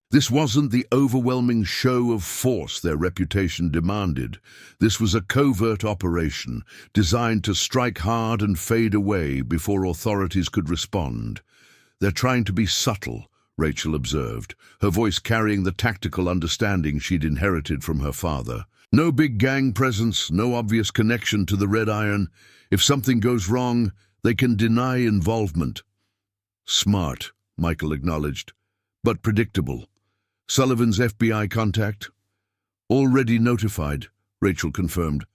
This wasn't the overwhelming show of force their reputation demanded. This was a covert operation, designed to strike hard and fade away before authorities could respond. They're trying to be subtle, Rachel observed, her voice carrying the tactical understanding she'd inherited from her father. No big gang presence, no obvious connection to the Red Iron. If something goes wrong, they can deny involvement. Smart, Michael acknowledged, but predictable. Sullivan's FBI contact? Already notified, Rachel confirmed.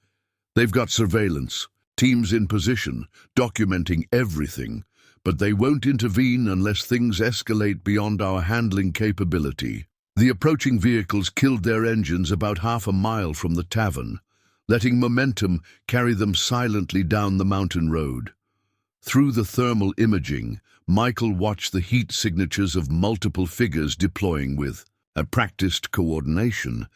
They've got surveillance, teams in position, documenting everything, but they won't intervene unless things escalate beyond our handling capability. The approaching vehicles killed their engines about half a mile from the tavern, letting momentum carry them silently down the mountain road. Through the thermal imaging, Michael watched the heat signatures of multiple figures deploying with a practiced coordination.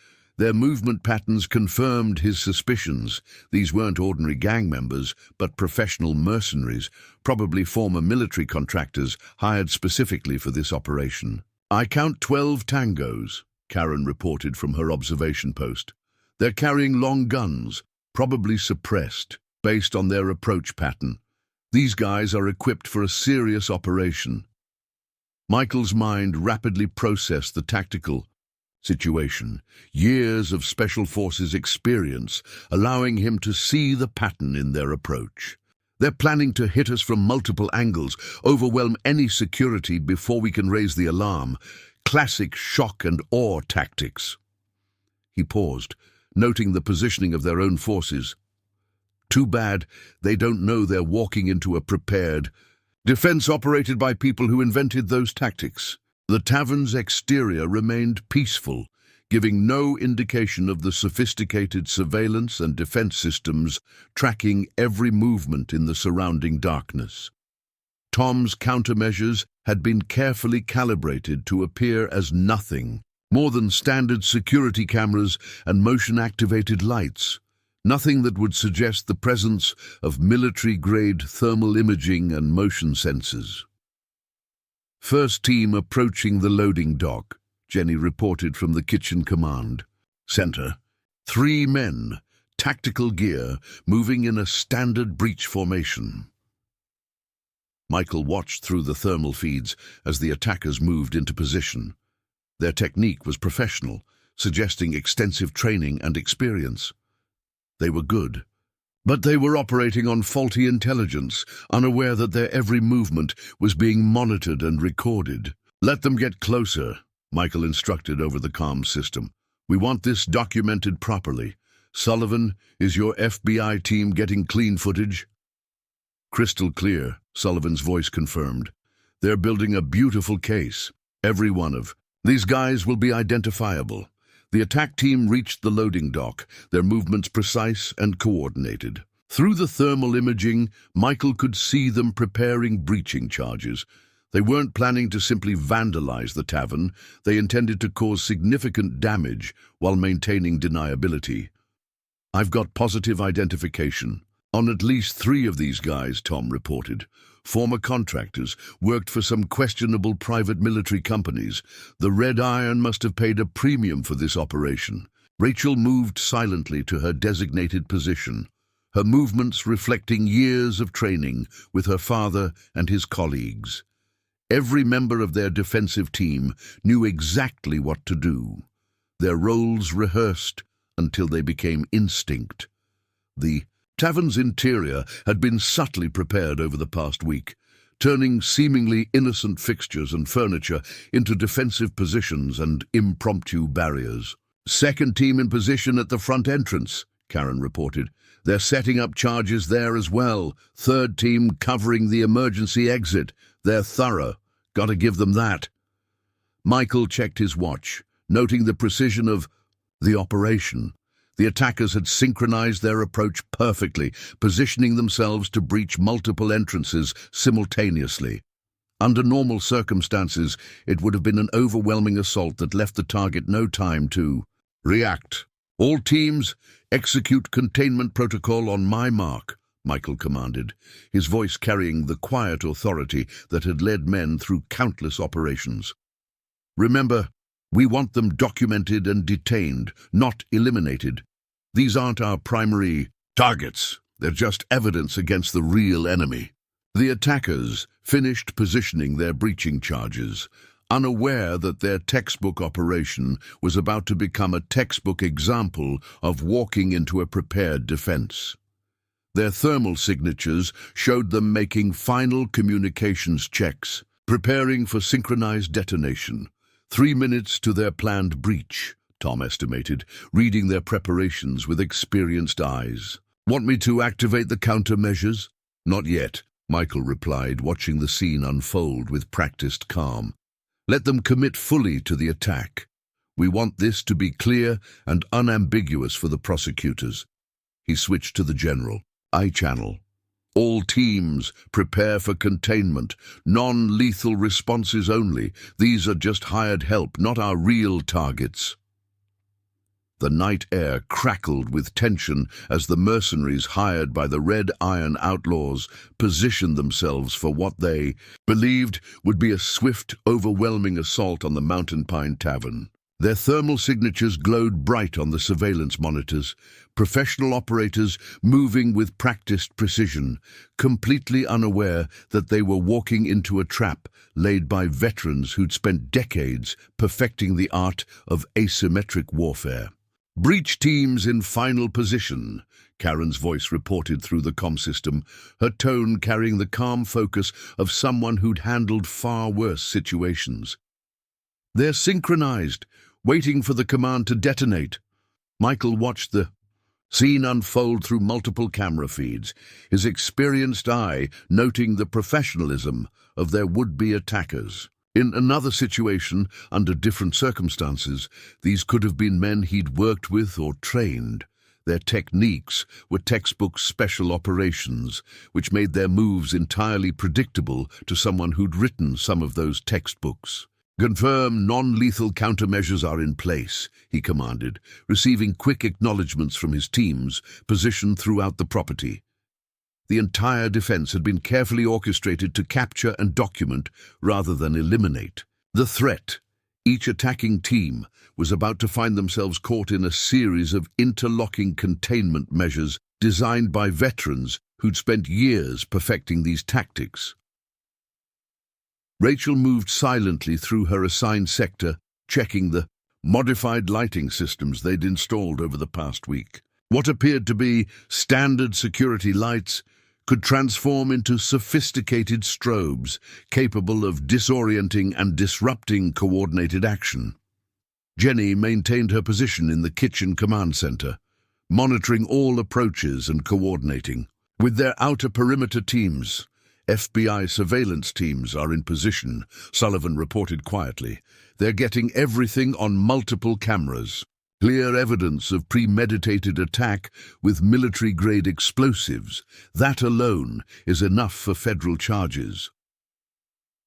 Their movement patterns confirmed his suspicions. These weren't ordinary gang members, but professional mercenaries, probably former military contractors hired specifically for this operation. "I count 12 tangos," Karen reported from her observation post. "They're carrying long guns, probably suppressed, based on their approach pattern. These guys are equipped for a serious operation." Michael's mind rapidly processed the tactical situation, years of Special Forces experience, allowing him to see the pattern in their approach. "They're planning to hit us from multiple angles, overwhelm any security before we can raise the alarm. Classic shock and awe tactics." He paused, noting the positioning of their own forces. Too bad they don't know they're walking into a prepared defense operated by people who invented those tactics. The tavern's exterior remained peaceful, giving no indication of the sophisticated surveillance and defense systems tracking every movement in the surrounding darkness. Tom's countermeasures had been carefully calibrated to appear as nothing more than standard security cameras and motion-activated lights. Nothing that would suggest the presence of military-grade thermal imaging and motion sensors. "First team approaching the loading dock," Jenny reported from the kitchen command center. 3 men, tactical gear, moving in a standard breach formation. Michael watched through the thermal feeds as the attackers moved into position. Their technique was professional, suggesting extensive training and experience. They were good, but they were operating on faulty intelligence, unaware that their every movement was being monitored and recorded. "Let them get closer," Michael instructed over the comm system. "We want this documented properly. Sullivan, is your FBI team getting clean footage?" "Crystal clear," Sullivan's voice confirmed. "They're building a beautiful case. Every one of these guys will be identifiable." The attack team reached the loading dock, their movements precise and coordinated. Through the thermal imaging, Michael could see them preparing breaching charges. They weren't planning to simply vandalize the tavern. They intended to cause significant damage while maintaining deniability. "I've got positive identification on at least 3 of these guys," Tom reported. "Former contractors, worked for some questionable private military companies. The Red Iron must have paid a premium for this operation." Rachel moved silently to her designated position, her movements reflecting years of training with her father and his colleagues. Every member of their defensive team knew exactly what to do. Their roles rehearsed until they became instinct. The tavern's interior had been subtly prepared over the past week, turning seemingly innocent fixtures and furniture into defensive positions and impromptu barriers. "Second team in position at the front entrance," Karen reported. "They're setting up charges there as well. Third team covering the emergency exit. They're thorough. Gotta give them that." Michael checked his watch, noting the precision of the operation. The attackers had synchronized their approach perfectly, positioning themselves to breach multiple entrances simultaneously. Under normal circumstances, it would have been an overwhelming assault that left the target no time to react. "All teams, execute containment protocol on my mark," Michael commanded, his voice carrying the quiet authority that had led men through countless operations. "Remember, we want them documented and detained, not eliminated. These aren't our primary targets. They're just evidence against the real enemy." The attackers finished positioning their breaching charges, unaware that their textbook operation was about to become a textbook example of walking into a prepared defense. Their thermal signatures showed them making final communications checks, preparing for synchronized detonation. 3 minutes to their planned breach, Tom estimated, reading their preparations with experienced eyes. "Want me to activate the countermeasures?" "Not yet," Michael replied, watching the scene unfold with practiced calm. "Let them commit fully to the attack. We want this to be clear and unambiguous for the prosecutors." He switched to the general. "I-channel. All teams, prepare for containment. Non-lethal responses only. These are just hired help, not our real targets." The night air crackled with tension as the mercenaries hired by the Red Iron Outlaws positioned themselves for what they believed would be a swift, overwhelming assault on the Mountain Pine Tavern. Their thermal signatures glowed bright on the surveillance monitors, professional operators moving with practiced precision, completely unaware that they were walking into a trap laid by veterans who'd spent decades perfecting the art of asymmetric warfare. "Breach teams in final position," Karen's voice reported through the comm system, her tone carrying the calm focus of someone who'd handled far worse situations. "They're synchronized, waiting for the command to detonate." Michael watched the scene unfold through multiple camera feeds, his experienced eye noting the professionalism of their would-be attackers. In another situation, under different circumstances, these could have been men he'd worked with or trained. Their techniques were textbook special operations, which made their moves entirely predictable to someone who'd written some of those textbooks. "Confirm non-lethal countermeasures are in place," he commanded, receiving quick acknowledgements from his teams positioned throughout the property. The entire defense had been carefully orchestrated to capture and document rather than eliminate the threat. Each attacking team was about to find themselves caught in a series of interlocking containment measures designed by veterans who'd spent years perfecting these tactics. Rachel moved silently through her assigned sector, checking the modified lighting systems they'd installed over the past week. What appeared to be standard security lights could transform into sophisticated strobes capable of disorienting and disrupting coordinated action. Jenny maintained her position in the kitchen command center, monitoring all approaches and coordinating. With their outer perimeter teams, FBI surveillance teams are in position, Sullivan reported quietly. They're getting everything on multiple cameras. Clear evidence of premeditated attack with military-grade explosives. That alone is enough for federal charges.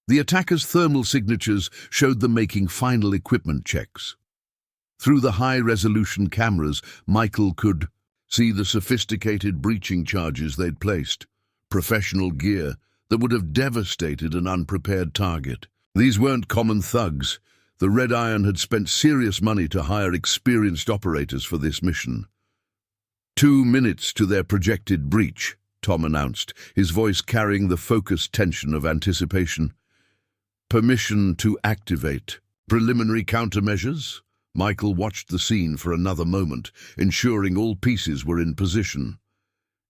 The attackers' thermal signatures showed them making final equipment checks. Through the high-resolution cameras, Michael could see the sophisticated breaching charges they'd placed. Professional gear that would have devastated an unprepared target. These weren't common thugs. The Red Iron had spent serious money to hire experienced operators for this mission. 2 minutes to their projected breach, Tom announced, his voice carrying the focused tension of anticipation. "Permission to activate. Preliminary countermeasures?" Michael watched the scene for another moment, ensuring all pieces were in position.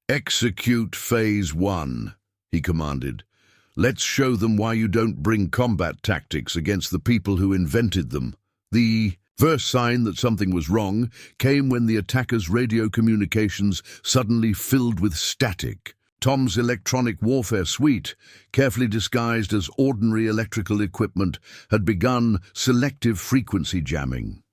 "Execute Phase 1, he commanded. "Let's show them why you don't bring combat tactics against the people who invented them." The first sign that something was wrong came when the attackers' radio communications suddenly filled with static. Tom's electronic warfare suite, carefully disguised as ordinary electrical equipment, had begun selective frequency jamming.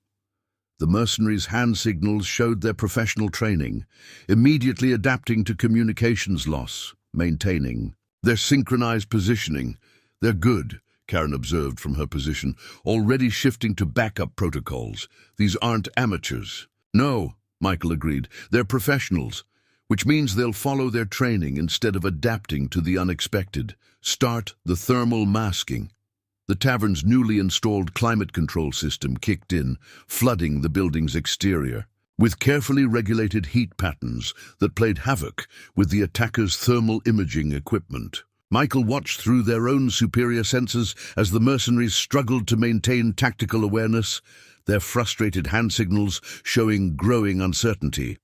The mercenaries' hand signals showed their professional training, immediately adapting to communications loss, maintaining their synchronized positioning. "They're good," Karen observed from her position, already shifting to backup protocols. "These aren't amateurs." "No," Michael agreed, "they're professionals, which means they'll follow their training instead of adapting to the unexpected. Start the thermal masking." The tavern's newly installed climate control system kicked in, flooding the building's exterior, with carefully regulated heat patterns that played havoc with the attackers' thermal imaging equipment. Michael watched through their own superior sensors as the mercenaries struggled to maintain tactical awareness, their frustrated hand signals showing growing uncertainty.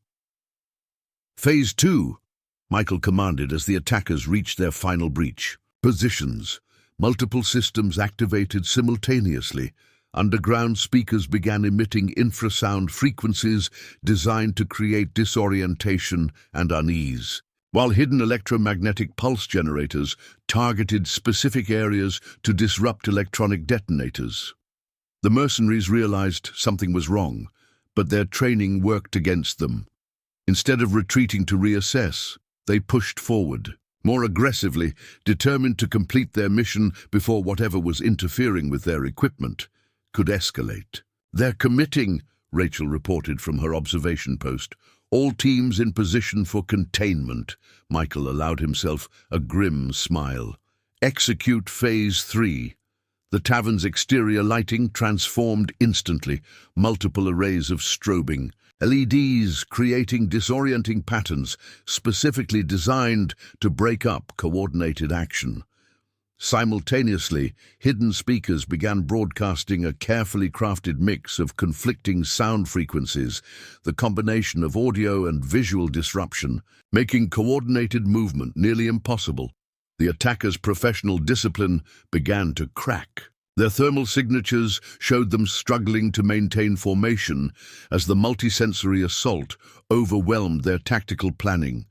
"Phase 2, Michael commanded as the attackers reached their final breach. Positions. Multiple systems activated simultaneously. Underground speakers began emitting infrasound frequencies designed to create disorientation and unease, while hidden electromagnetic pulse generators targeted specific areas to disrupt electronic detonators. The mercenaries realized something was wrong, but their training worked against them. Instead of retreating to reassess, they pushed forward, more aggressively, determined to complete their mission before whatever was interfering with their equipment could escalate. "They're committing," Rachel reported from her observation post. All teams in position for containment. Michael allowed himself a grim smile. Execute Phase 3. The tavern's exterior lighting transformed instantly, multiple arrays of strobing, LEDs creating disorienting patterns specifically designed to break up coordinated action. Simultaneously, hidden speakers began broadcasting a carefully crafted mix of conflicting sound frequencies, the combination of audio and visual disruption, making coordinated movement nearly impossible. The attackers' professional discipline began to crack. Their thermal signatures showed them struggling to maintain formation as the multisensory assault overwhelmed their tactical planning.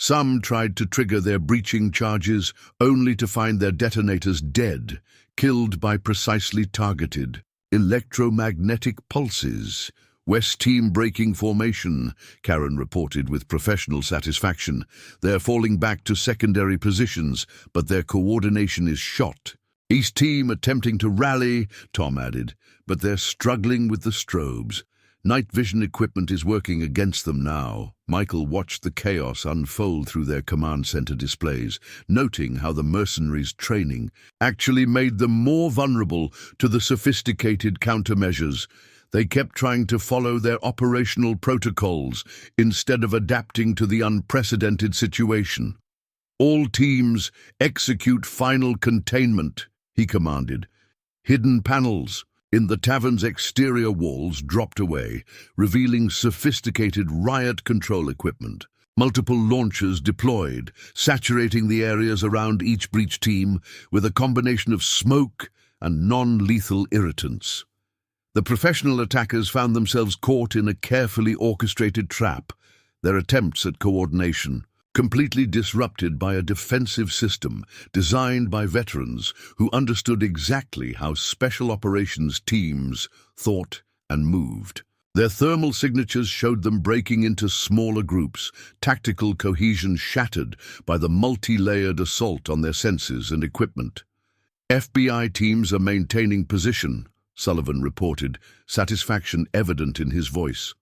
Some tried to trigger their breaching charges only to find their detonators dead, killed by precisely targeted electromagnetic pulses. West team breaking formation, Karen reported with professional satisfaction. They're falling back to secondary positions, but their coordination is shot. East team attempting to rally, Tom added, but they're struggling with the strobes. Night vision equipment is working against them now. Michael watched the chaos unfold through their command center displays, noting how the mercenaries' training actually made them more vulnerable to the sophisticated countermeasures. They kept trying to follow their operational protocols instead of adapting to the unprecedented situation. All teams execute final containment, he commanded. Hidden panels in the tavern's exterior walls dropped away, revealing sophisticated riot control equipment. Multiple launchers deployed, saturating the areas around each breach team with a combination of smoke and non-lethal irritants. The professional attackers found themselves caught in a carefully orchestrated trap, their attempts at coordination completely disrupted by a defensive system designed by veterans who understood exactly how special operations teams thought and moved. Their thermal signatures showed them breaking into smaller groups, tactical cohesion shattered by the multi-layered assault on their senses and equipment. FBI teams are maintaining position, Sullivan reported, satisfaction evident in his voice.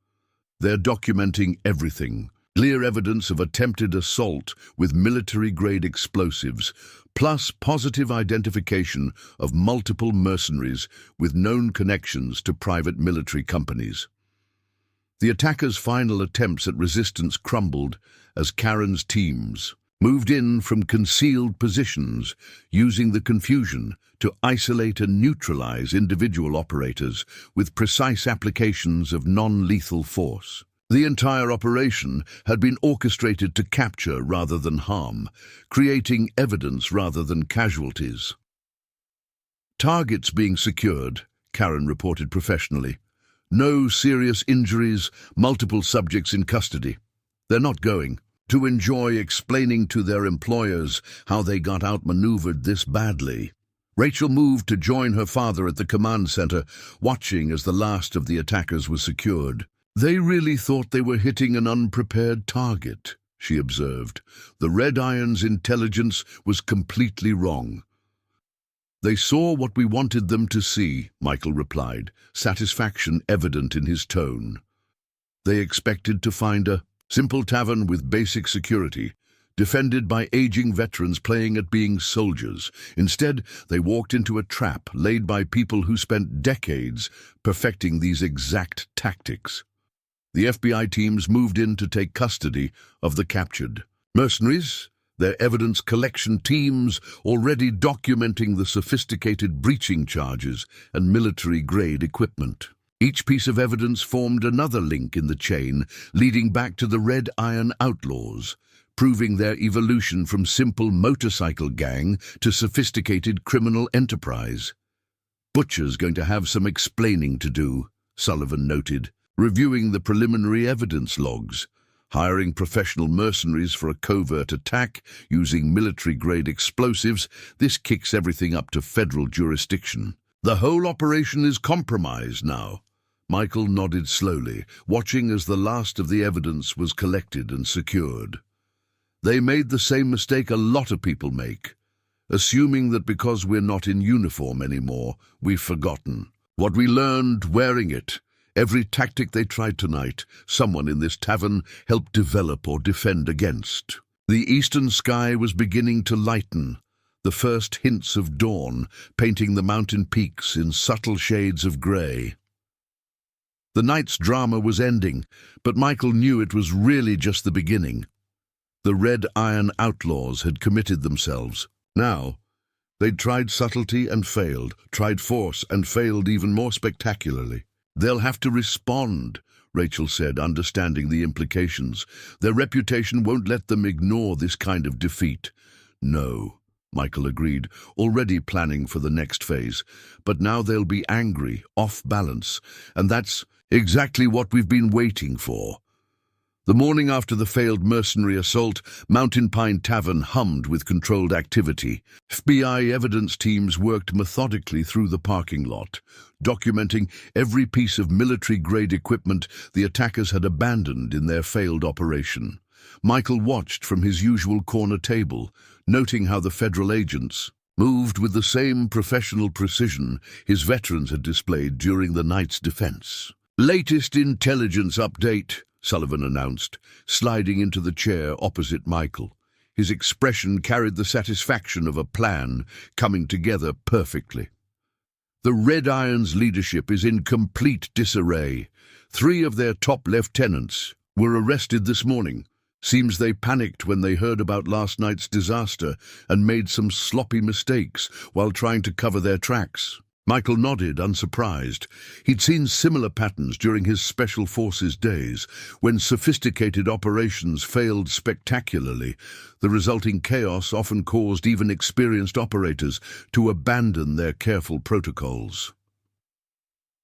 They're documenting everything. Clear evidence of attempted assault with military-grade explosives, plus positive identification of multiple mercenaries with known connections to private military companies. The attackers' final attempts at resistance crumbled as Karen's teams moved in from concealed positions, using the confusion to isolate and neutralize individual operators with precise applications of non-lethal force. The entire operation had been orchestrated to capture rather than harm, creating evidence rather than casualties. Targets being secured, Karen reported professionally. No serious injuries, multiple subjects in custody. They're not going to enjoy explaining to their employers how they got outmaneuvered this badly. Rachel moved to join her father at the command center, watching as the last of the attackers was secured. They really thought they were hitting an unprepared target, she observed. The Red Iron's intelligence was completely wrong. They saw what we wanted them to see, Michael replied, satisfaction evident in his tone. They expected to find a simple tavern with basic security, defended by aging veterans playing at being soldiers. Instead, they walked into a trap laid by people who spent decades perfecting these exact tactics. The FBI teams moved in to take custody of the captured mercenaries, their evidence collection teams already documenting the sophisticated breaching charges and military-grade equipment. Each piece of evidence formed another link in the chain, leading back to the Red Iron Outlaws, proving their evolution from simple motorcycle gang to sophisticated criminal enterprise. Butcher's going to have some explaining to do, Sullivan noted, reviewing the preliminary evidence logs. Hiring professional mercenaries for a covert attack using military-grade explosives, this kicks everything up to federal jurisdiction. The whole operation is compromised now. Michael nodded slowly, watching as the last of the evidence was collected and secured. They made the same mistake a lot of people make, assuming that because we're not in uniform anymore, we've forgotten what we learned wearing it. Every tactic they tried tonight, someone in this tavern helped develop or defend against. The eastern sky was beginning to lighten, the first hints of dawn painting the mountain peaks in subtle shades of grey. The night's drama was ending, but Michael knew it was really just the beginning. The Red Iron Outlaws had committed themselves. Now, they'd tried subtlety and failed, tried force and failed even more spectacularly. "They'll have to respond," Rachel said, understanding the implications. "Their reputation won't let them ignore this kind of defeat." "No," Michael agreed, already planning for the next phase. "But now they'll be angry, off balance, and that's exactly what we've been waiting for." The morning after the failed mercenary assault, Mountain Pine Tavern hummed with controlled activity. FBI evidence teams worked methodically through the parking lot, documenting every piece of military-grade equipment the attackers had abandoned in their failed operation. Michael watched from his usual corner table, noting how the federal agents moved with the same professional precision his veterans had displayed during the night's defense. "Latest intelligence update," Sullivan announced, sliding into the chair opposite Michael. His expression carried the satisfaction of a plan coming together perfectly. "The Red Iron's leadership is in complete disarray. 3 of their top lieutenants were arrested this morning. Seems they panicked when they heard about last night's disaster and made some sloppy mistakes while trying to cover their tracks." Michael nodded, unsurprised. He'd seen similar patterns during his Special Forces days, when sophisticated operations failed spectacularly. The resulting chaos often caused even experienced operators to abandon their careful protocols.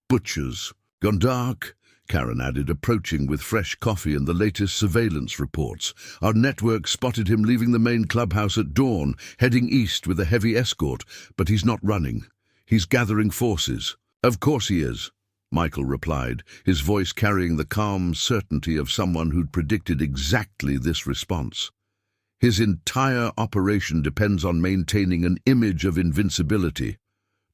"Butchers. Gone dark," Karen added, approaching with fresh coffee and the latest surveillance reports. "Our network spotted him leaving the main clubhouse at dawn, heading east with a heavy escort, but he's not running. He's gathering forces." "Of course he is," Michael replied, his voice carrying the calm certainty of someone who'd predicted exactly this response. "His entire operation depends on maintaining an image of invincibility.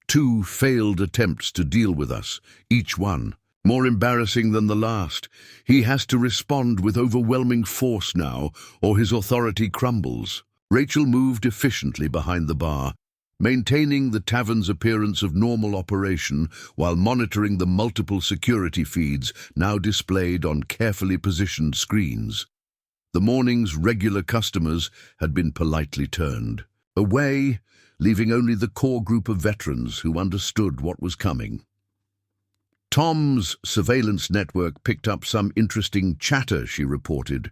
2 failed attempts to deal with us, each one more embarrassing than the last. He has to respond with overwhelming force now, or his authority crumbles." Rachel moved efficiently behind the bar, maintaining the tavern's appearance of normal operation while monitoring the multiple security feeds now displayed on carefully positioned screens. The morning's regular customers had been politely turned away, leaving only the core group of veterans who understood what was coming. Tom's surveillance network picked up some interesting chatter, she reported,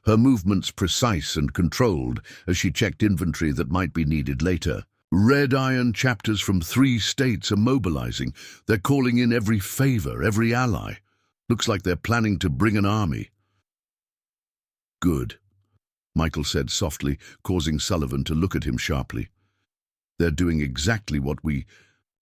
her movements precise and controlled as she checked inventory that might be needed later. "Red Iron chapters from 3 states are mobilizing. They're calling in every favor, every ally. Looks like they're planning to bring an army." "Good," Michael said softly, causing Sullivan to look at him sharply. "They're doing exactly what we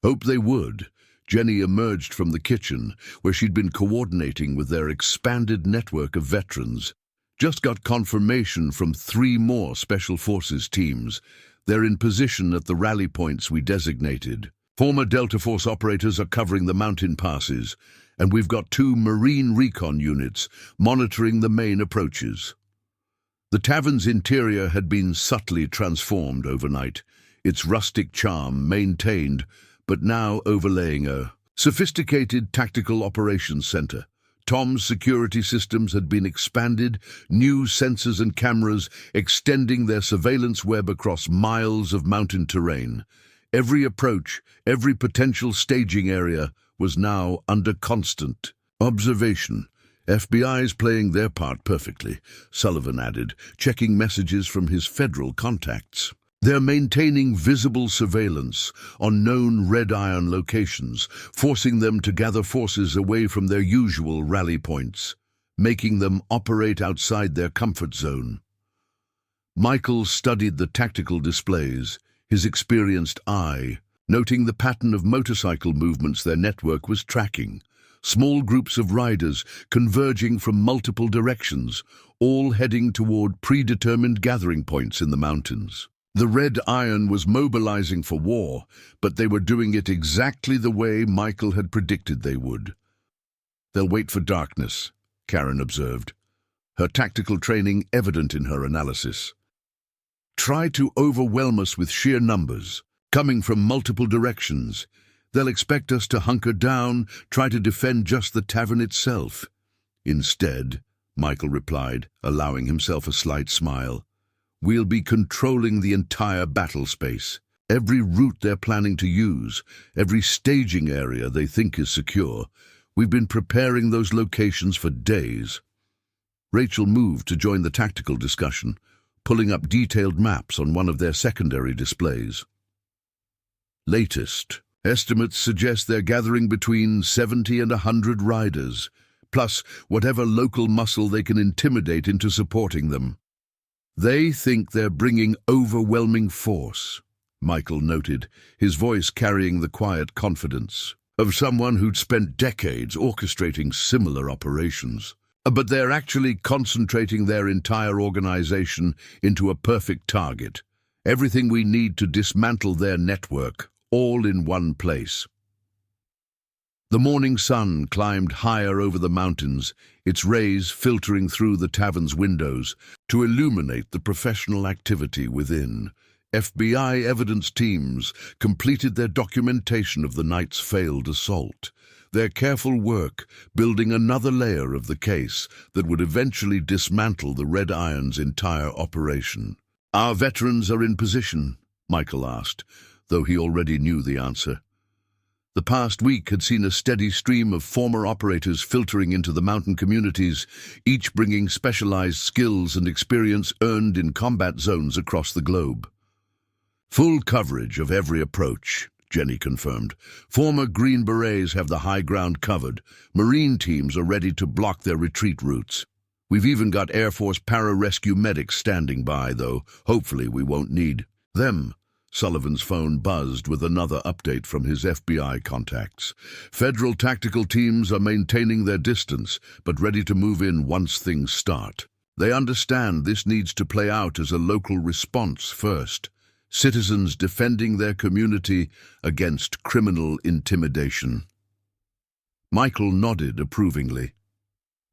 hoped they would." Jenny emerged from the kitchen, where she'd been coordinating with their expanded network of veterans. "Just got confirmation from 3 more Special Forces teams. They're in position at the rally points we designated. Former Delta Force operators are covering the mountain passes, and we've got 2 Marine recon units monitoring the main approaches." The tavern's interior had been subtly transformed overnight, its rustic charm maintained, but now overlaying a sophisticated tactical operations center. Tom's security systems had been expanded, new sensors and cameras extending their surveillance web across miles of mountain terrain. Every approach, every potential staging area was now under constant observation. "FBI's playing their part perfectly," Sullivan added, checking messages from his federal contacts. "They're maintaining visible surveillance on known Red Iron locations, forcing them to gather forces away from their usual rally points, making them operate outside their comfort zone." Michael studied the tactical displays, his experienced eye, noting the pattern of motorcycle movements their network was tracking. Small groups of riders converging from multiple directions, all heading toward predetermined gathering points in the mountains. The Red Iron was mobilizing for war, but they were doing it exactly the way Michael had predicted they would. They'll wait for darkness, Karen observed, her tactical training evident in her analysis. Try to overwhelm us with sheer numbers, coming from multiple directions. They'll expect us to hunker down, try to defend just the tavern itself. Instead, Michael replied, allowing himself a slight smile, we'll be controlling the entire battle space. Every route they're planning to use, every staging area they think is secure. We've been preparing those locations for days. Rachel moved to join the tactical discussion, pulling up detailed maps on one of their secondary displays. Latest estimates suggest they're gathering between 70 and 100 riders, plus whatever local muscle they can intimidate into supporting them. They think they're bringing overwhelming force, Michael noted, his voice carrying the quiet confidence of someone who'd spent decades orchestrating similar operations. But they're actually concentrating their entire organization into a perfect target. Everything we need to dismantle their network, all in one place. The morning sun climbed higher over the mountains, its rays filtering through the tavern's windows to illuminate the professional activity within. FBI evidence teams completed their documentation of the night's failed assault, their careful work building another layer of the case that would eventually dismantle the Red Iron's entire operation. Our veterans are in position, Michael asked, though he already knew the answer. The past week had seen a steady stream of former operators filtering into the mountain communities, each bringing specialized skills and experience earned in combat zones across the globe. Full coverage of every approach, Jenny confirmed. Former Green Berets have the high ground covered. Marine teams are ready to block their retreat routes. We've even got Air Force pararescue medics standing by, though hopefully we won't need them. Sullivan's phone buzzed with another update from his FBI contacts. Federal tactical teams are maintaining their distance, but ready to move in once things start. They understand this needs to play out as a local response first. Citizens defending their community against criminal intimidation. Michael nodded approvingly.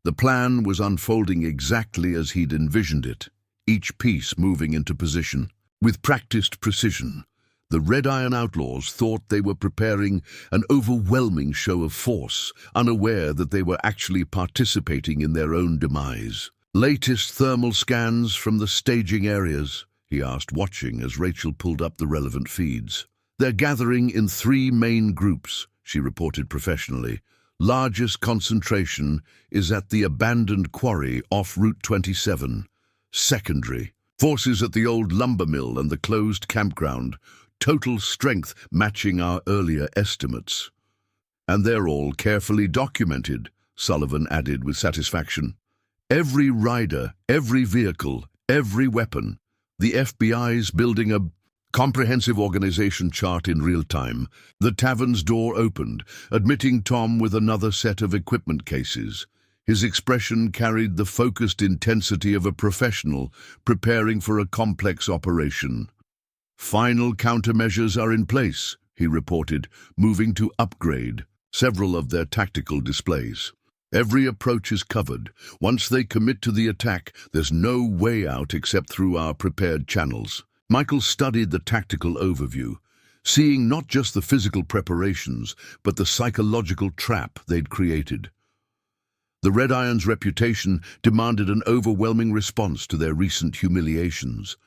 The plan was unfolding exactly as he'd envisioned it, each piece moving into position. With practiced precision, the Red Iron Outlaws thought they were preparing an overwhelming show of force, unaware that they were actually participating in their own demise. Latest thermal scans from the staging areas, he asked, watching as Rachel pulled up the relevant feeds. They're gathering in 3 main groups, she reported professionally. Largest concentration is at the abandoned quarry off Route 27. Secondary, forces at the old lumber mill and the closed campground. Total strength matching our earlier estimates. And they're all carefully documented, Sullivan added with satisfaction. Every rider, every vehicle, every weapon. The FBI's building a comprehensive organization chart in real time. The tavern's door opened, admitting Tom with another set of equipment cases. His expression carried the focused intensity of a professional preparing for a complex operation. Final countermeasures are in place, he reported, moving to upgrade several of their tactical displays. Every approach is covered. Once they commit to the attack, there's no way out except through our prepared channels. Michael studied the tactical overview, seeing not just the physical preparations, but the psychological trap they'd created. The Red Iron's reputation demanded an overwhelming response to their recent humiliations.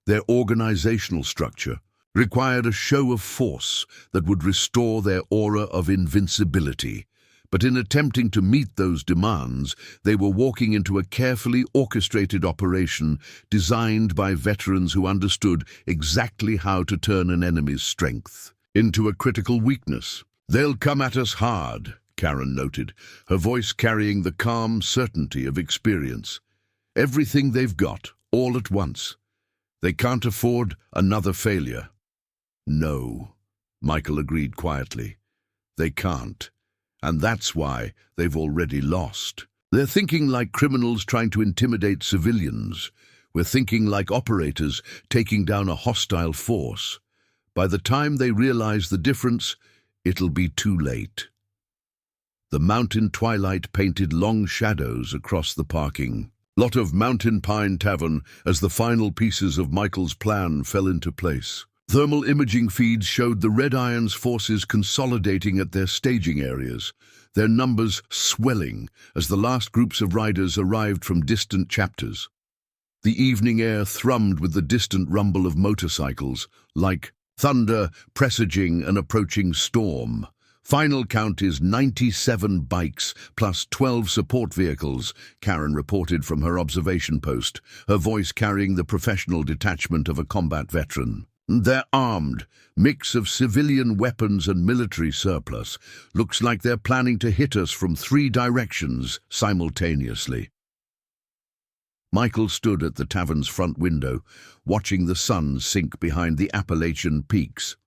Their organizational structure required a show of force that would restore their aura of invincibility. But in attempting to meet those demands, they were walking into a carefully orchestrated operation designed by veterans who understood exactly how to turn an enemy's strength into a critical weakness. They'll come at us hard, Karen noted, her voice carrying the calm certainty of experience. Everything they've got, all at once. They can't afford another failure. No, Michael agreed quietly. They can't. And that's why they've already lost. They're thinking like criminals trying to intimidate civilians. We're thinking like operators taking down a hostile force. By the time they realize the difference, it'll be too late. The mountain twilight painted long shadows across the parking lot of Mountain Pine Tavern as the final pieces of Michael's plan fell into place. Thermal imaging feeds showed the Red Iron's forces consolidating at their staging areas, their numbers swelling as the last groups of riders arrived from distant chapters. The evening air thrummed with the distant rumble of motorcycles, like thunder presaging an approaching storm. Final count is 97 bikes plus 12 support vehicles, Karen reported from her observation post, her voice carrying the professional detachment of a combat veteran. They're armed, mix of civilian weapons and military surplus. Looks like they're planning to hit us from 3 directions simultaneously. Michael stood at the tavern's front window, watching the sun sink behind the Appalachian peaks.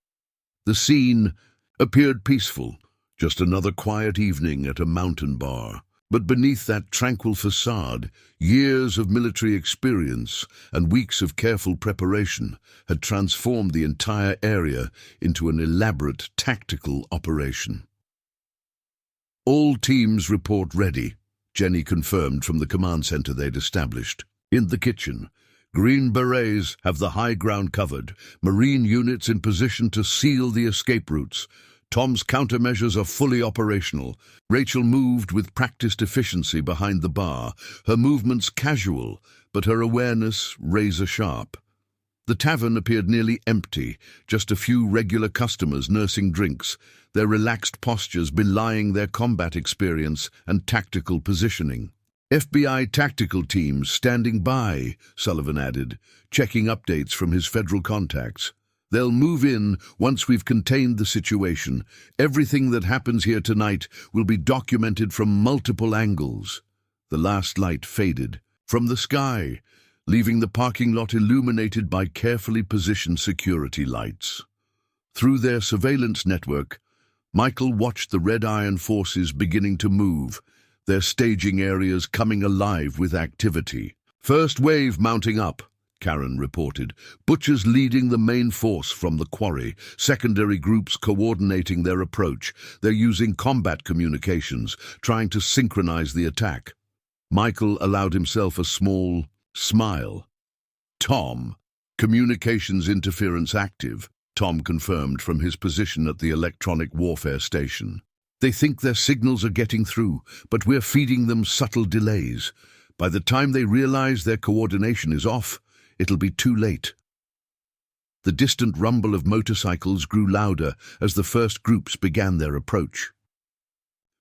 The scene appeared peaceful, just another quiet evening at a mountain bar. But beneath that tranquil facade, years of military experience and weeks of careful preparation had transformed the entire area into an elaborate tactical operation. All teams report ready, Jenny confirmed from the command center they'd established. In the kitchen, Green Berets have the high ground covered, Marine units in position to seal the escape routes. Tom's countermeasures are fully operational. Rachel moved with practiced efficiency behind the bar, her movements casual, but her awareness razor-sharp. The tavern appeared nearly empty, just a few regular customers nursing drinks, their relaxed postures belying their combat experience and tactical positioning. FBI tactical teams standing by, Sullivan added, checking updates from his federal contacts. They'll move in once we've contained the situation. Everything that happens here tonight will be documented from multiple angles. The last light faded from the sky, leaving the parking lot illuminated by carefully positioned security lights. Through their surveillance network, Michael watched the Red Iron forces beginning to move, their staging areas coming alive with activity. First wave mounting up, Karen reported, butchers leading the main force from the quarry, secondary groups coordinating their approach. They're using combat communications, trying to synchronize the attack. Michael allowed himself a small smile. Tom, communications interference active, Tom confirmed from his position at the electronic warfare station. They think their signals are getting through, but we're feeding them subtle delays. By the time they realize their coordination is off, it'll be too late. The distant rumble of motorcycles grew louder as the first groups began their approach.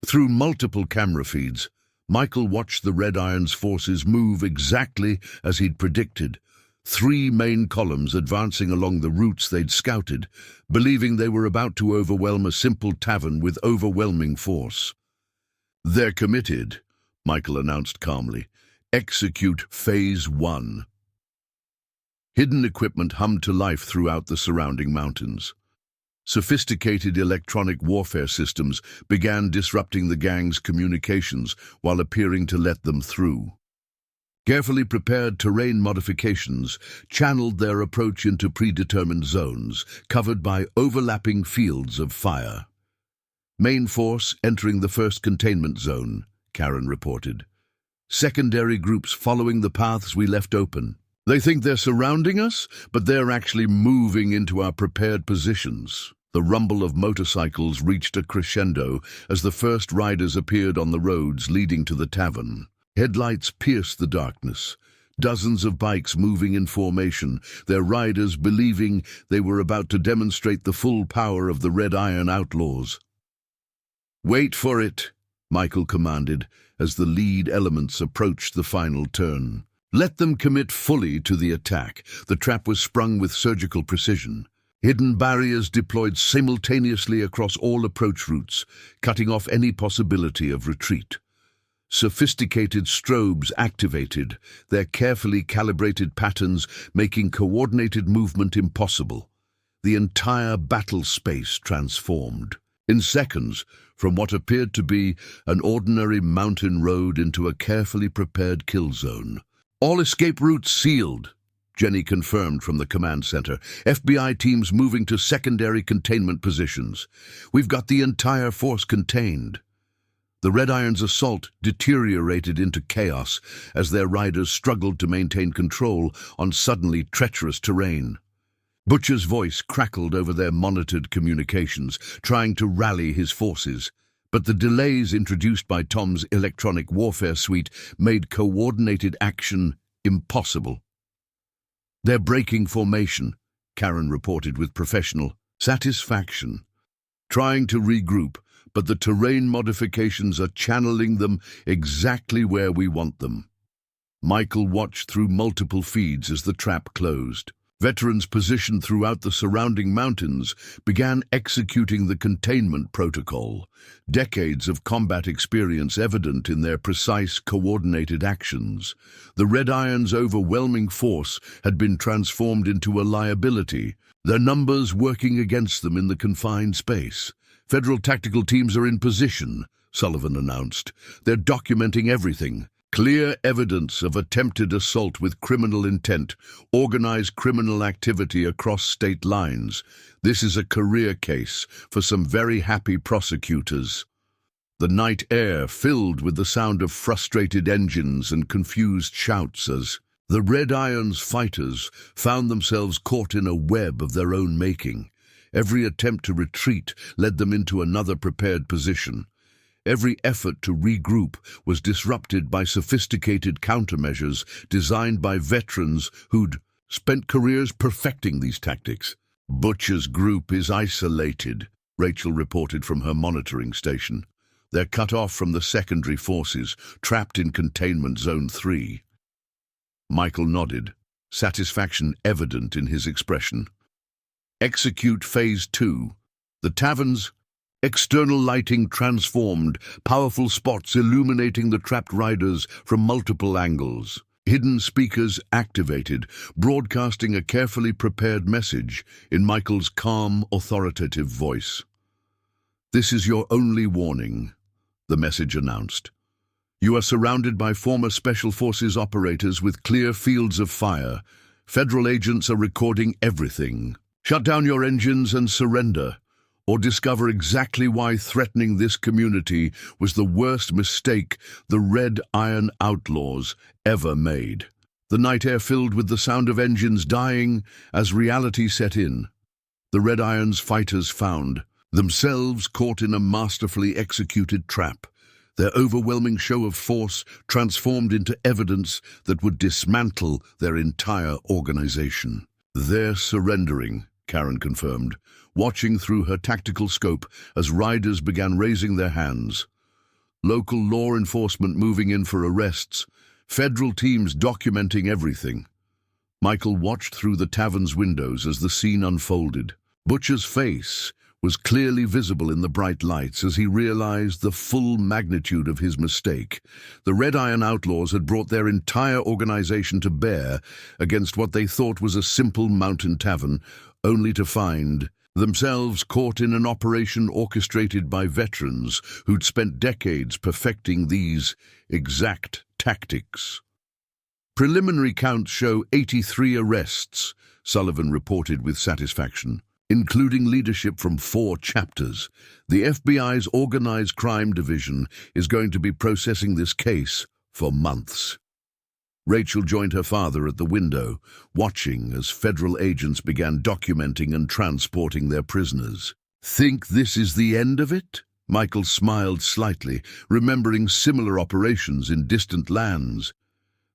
Through multiple camera feeds, Michael watched the Red Iron's forces move exactly as he'd predicted, 3 main columns advancing along the routes they'd scouted, believing they were about to overwhelm a simple tavern with overwhelming force. They're committed, Michael announced calmly. Execute Phase 1. Hidden equipment hummed to life throughout the surrounding mountains. Sophisticated electronic warfare systems began disrupting the gang's communications while appearing to let them through. Carefully prepared terrain modifications channeled their approach into predetermined zones, covered by overlapping fields of fire. Main force entering the first containment zone, Karen reported. Secondary groups following the paths we left open. They think they're surrounding us, but they're actually moving into our prepared positions. The rumble of motorcycles reached a crescendo as the first riders appeared on the roads leading to the tavern. Headlights pierced the darkness. Dozens of bikes moving in formation, their riders believing they were about to demonstrate the full power of the Red Iron Outlaws. "Wait for it," Michael commanded as the lead elements approached the final turn. Let them commit fully to the attack. The trap was sprung with surgical precision. Hidden barriers deployed simultaneously across all approach routes, cutting off any possibility of retreat. Sophisticated strobes activated, their carefully calibrated patterns making coordinated movement impossible. The entire battle space transformed. In seconds, from what appeared to be an ordinary mountain road into a carefully prepared kill zone. All escape routes sealed, Jenny confirmed from the command center. FBI teams moving to secondary containment positions. We've got the entire force contained. The Red Iron's assault deteriorated into chaos as their riders struggled to maintain control on suddenly treacherous terrain. Butcher's voice crackled over their monitored communications, trying to rally his forces, but the delays introduced by Tom's electronic warfare suite made coordinated action impossible. "They're breaking formation," Karen reported with professional satisfaction. "Trying to regroup, but the terrain modifications are channeling them exactly where we want them." Michael watched through multiple feeds as the trap closed. Veterans positioned throughout the surrounding mountains began executing the containment protocol, decades of combat experience evident in their precise, coordinated actions. The Red Iron's overwhelming force had been transformed into a liability, their numbers working against them in the confined space. "Federal tactical teams are in position," Sullivan announced. "They're documenting everything. Clear evidence of attempted assault with criminal intent, organized criminal activity across state lines. This is a career case for some very happy prosecutors." The night air filled with the sound of frustrated engines and confused shouts as the Red Iron's fighters found themselves caught in a web of their own making. Every attempt to retreat led them into another prepared position. Every effort to regroup was disrupted by sophisticated countermeasures designed by veterans who'd spent careers perfecting these tactics. "Butcher's group is isolated," Rachel reported from her monitoring station. "They're cut off from the secondary forces, trapped in Containment Zone 3. Michael nodded, satisfaction evident in his expression. "Execute Phase 2. The tavern's external lighting transformed, powerful spots illuminating the trapped riders from multiple angles. Hidden speakers activated, broadcasting a carefully prepared message in Michael's calm, authoritative voice. "This is your only warning," the message announced. "You are surrounded by former Special Forces operators with clear fields of fire. Federal agents are recording everything. Shut down your engines and surrender, or discover exactly why threatening this community was the worst mistake the Red Iron Outlaws ever made." The night air filled with the sound of engines dying as reality set in. The Red Iron's fighters found themselves caught in a masterfully executed trap. Their overwhelming show of force transformed into evidence that would dismantle their entire organization. "They're surrendering," Karen confirmed, watching through her tactical scope as riders began raising their hands. Local law enforcement moving in for arrests, federal teams documenting everything. Michael watched through the tavern's windows as the scene unfolded. Butcher's face was clearly visible in the bright lights as he realized the full magnitude of his mistake. The Red Iron Outlaws had brought their entire organization to bear against what they thought was a simple mountain tavern, only to find themselves caught in an operation orchestrated by veterans who'd spent decades perfecting these exact tactics. "Preliminary counts show 83 arrests," Sullivan reported with satisfaction, "including leadership from 4 chapters. The FBI's Organized Crime Division is going to be processing this case for months." Rachel joined her father at the window, watching as federal agents began documenting and transporting their prisoners. "Think this is the end of it?" Michael smiled slightly, remembering similar operations in distant lands.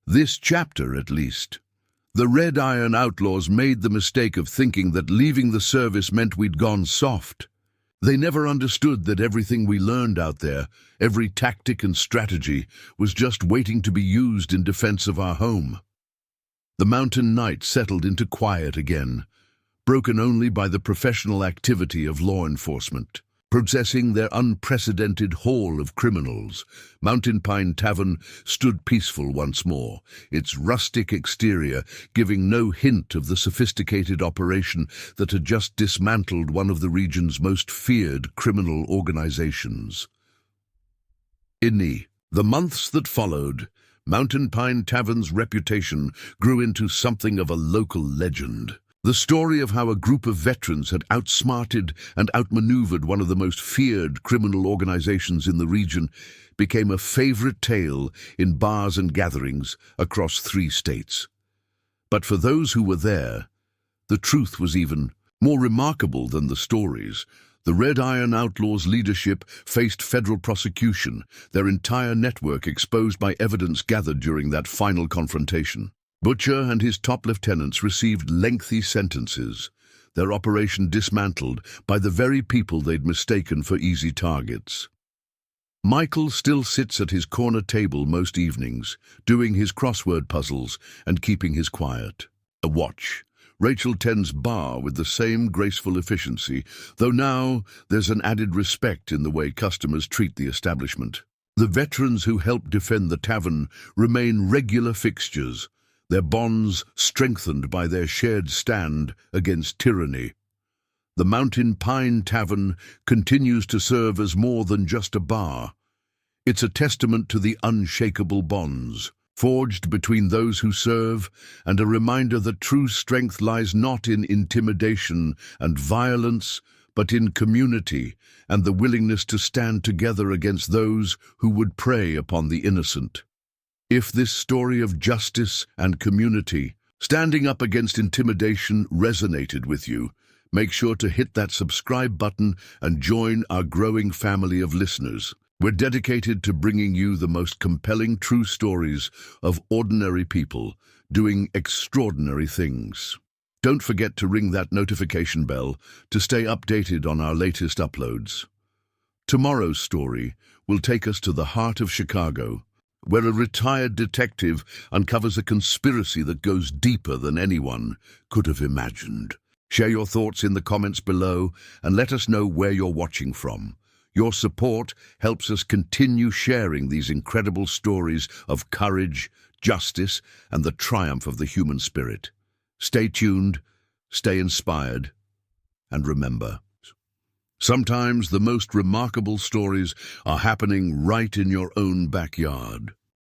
"This chapter, at least." The Red Iron Outlaws made the mistake of thinking that leaving the service meant we'd gone soft. They never understood that everything we learned out there, every tactic and strategy, was just waiting to be used in defense of our home. The mountain night settled into quiet again, broken only by the professional activity of law enforcement. Processing their unprecedented haul of criminals, Mountain Pine Tavern stood peaceful once more, its rustic exterior giving no hint of the sophisticated operation that had just dismantled one of the region's most feared criminal organizations. In the months that followed, Mountain Pine Tavern's reputation grew into something of a local legend. The story of how a group of veterans had outsmarted and outmaneuvered one of the most feared criminal organizations in the region became a favorite tale in bars and gatherings across 3 states. But for those who were there, the truth was even more remarkable than the stories. The Red Iron Outlaws' leadership faced federal prosecution, their entire network exposed by evidence gathered during that final confrontation. Butcher and his top lieutenants received lengthy sentences, their operation dismantled by the very people they'd mistaken for easy targets. Michael still sits at his corner table most evenings, doing his crossword puzzles and keeping his quiet. A watch. Rachel tends bar with the same graceful efficiency, though now there's an added respect in the way customers treat the establishment. The veterans who helped defend the tavern remain regular fixtures, their bonds strengthened by their shared stand against tyranny. The Mountain Pine Tavern continues to serve as more than just a bar. It's a testament to the unshakable bonds forged between those who serve, and a reminder that true strength lies not in intimidation and violence, but in community and the willingness to stand together against those who would prey upon the innocent. If this story of justice and community, standing up against intimidation, resonated with you, make sure to hit that subscribe button and join our growing family of listeners. We're dedicated to bringing you the most compelling true stories of ordinary people doing extraordinary things. Don't forget to ring that notification bell to stay updated on our latest uploads. Tomorrow's story will take us to the heart of Chicago, where a retired detective uncovers a conspiracy that goes deeper than anyone could have imagined. Share your thoughts in the comments below and let us know where you're watching from. Your support helps us continue sharing these incredible stories of courage, justice, and the triumph of the human spirit. Stay tuned, stay inspired, and remember, sometimes the most remarkable stories are happening right in your own backyard.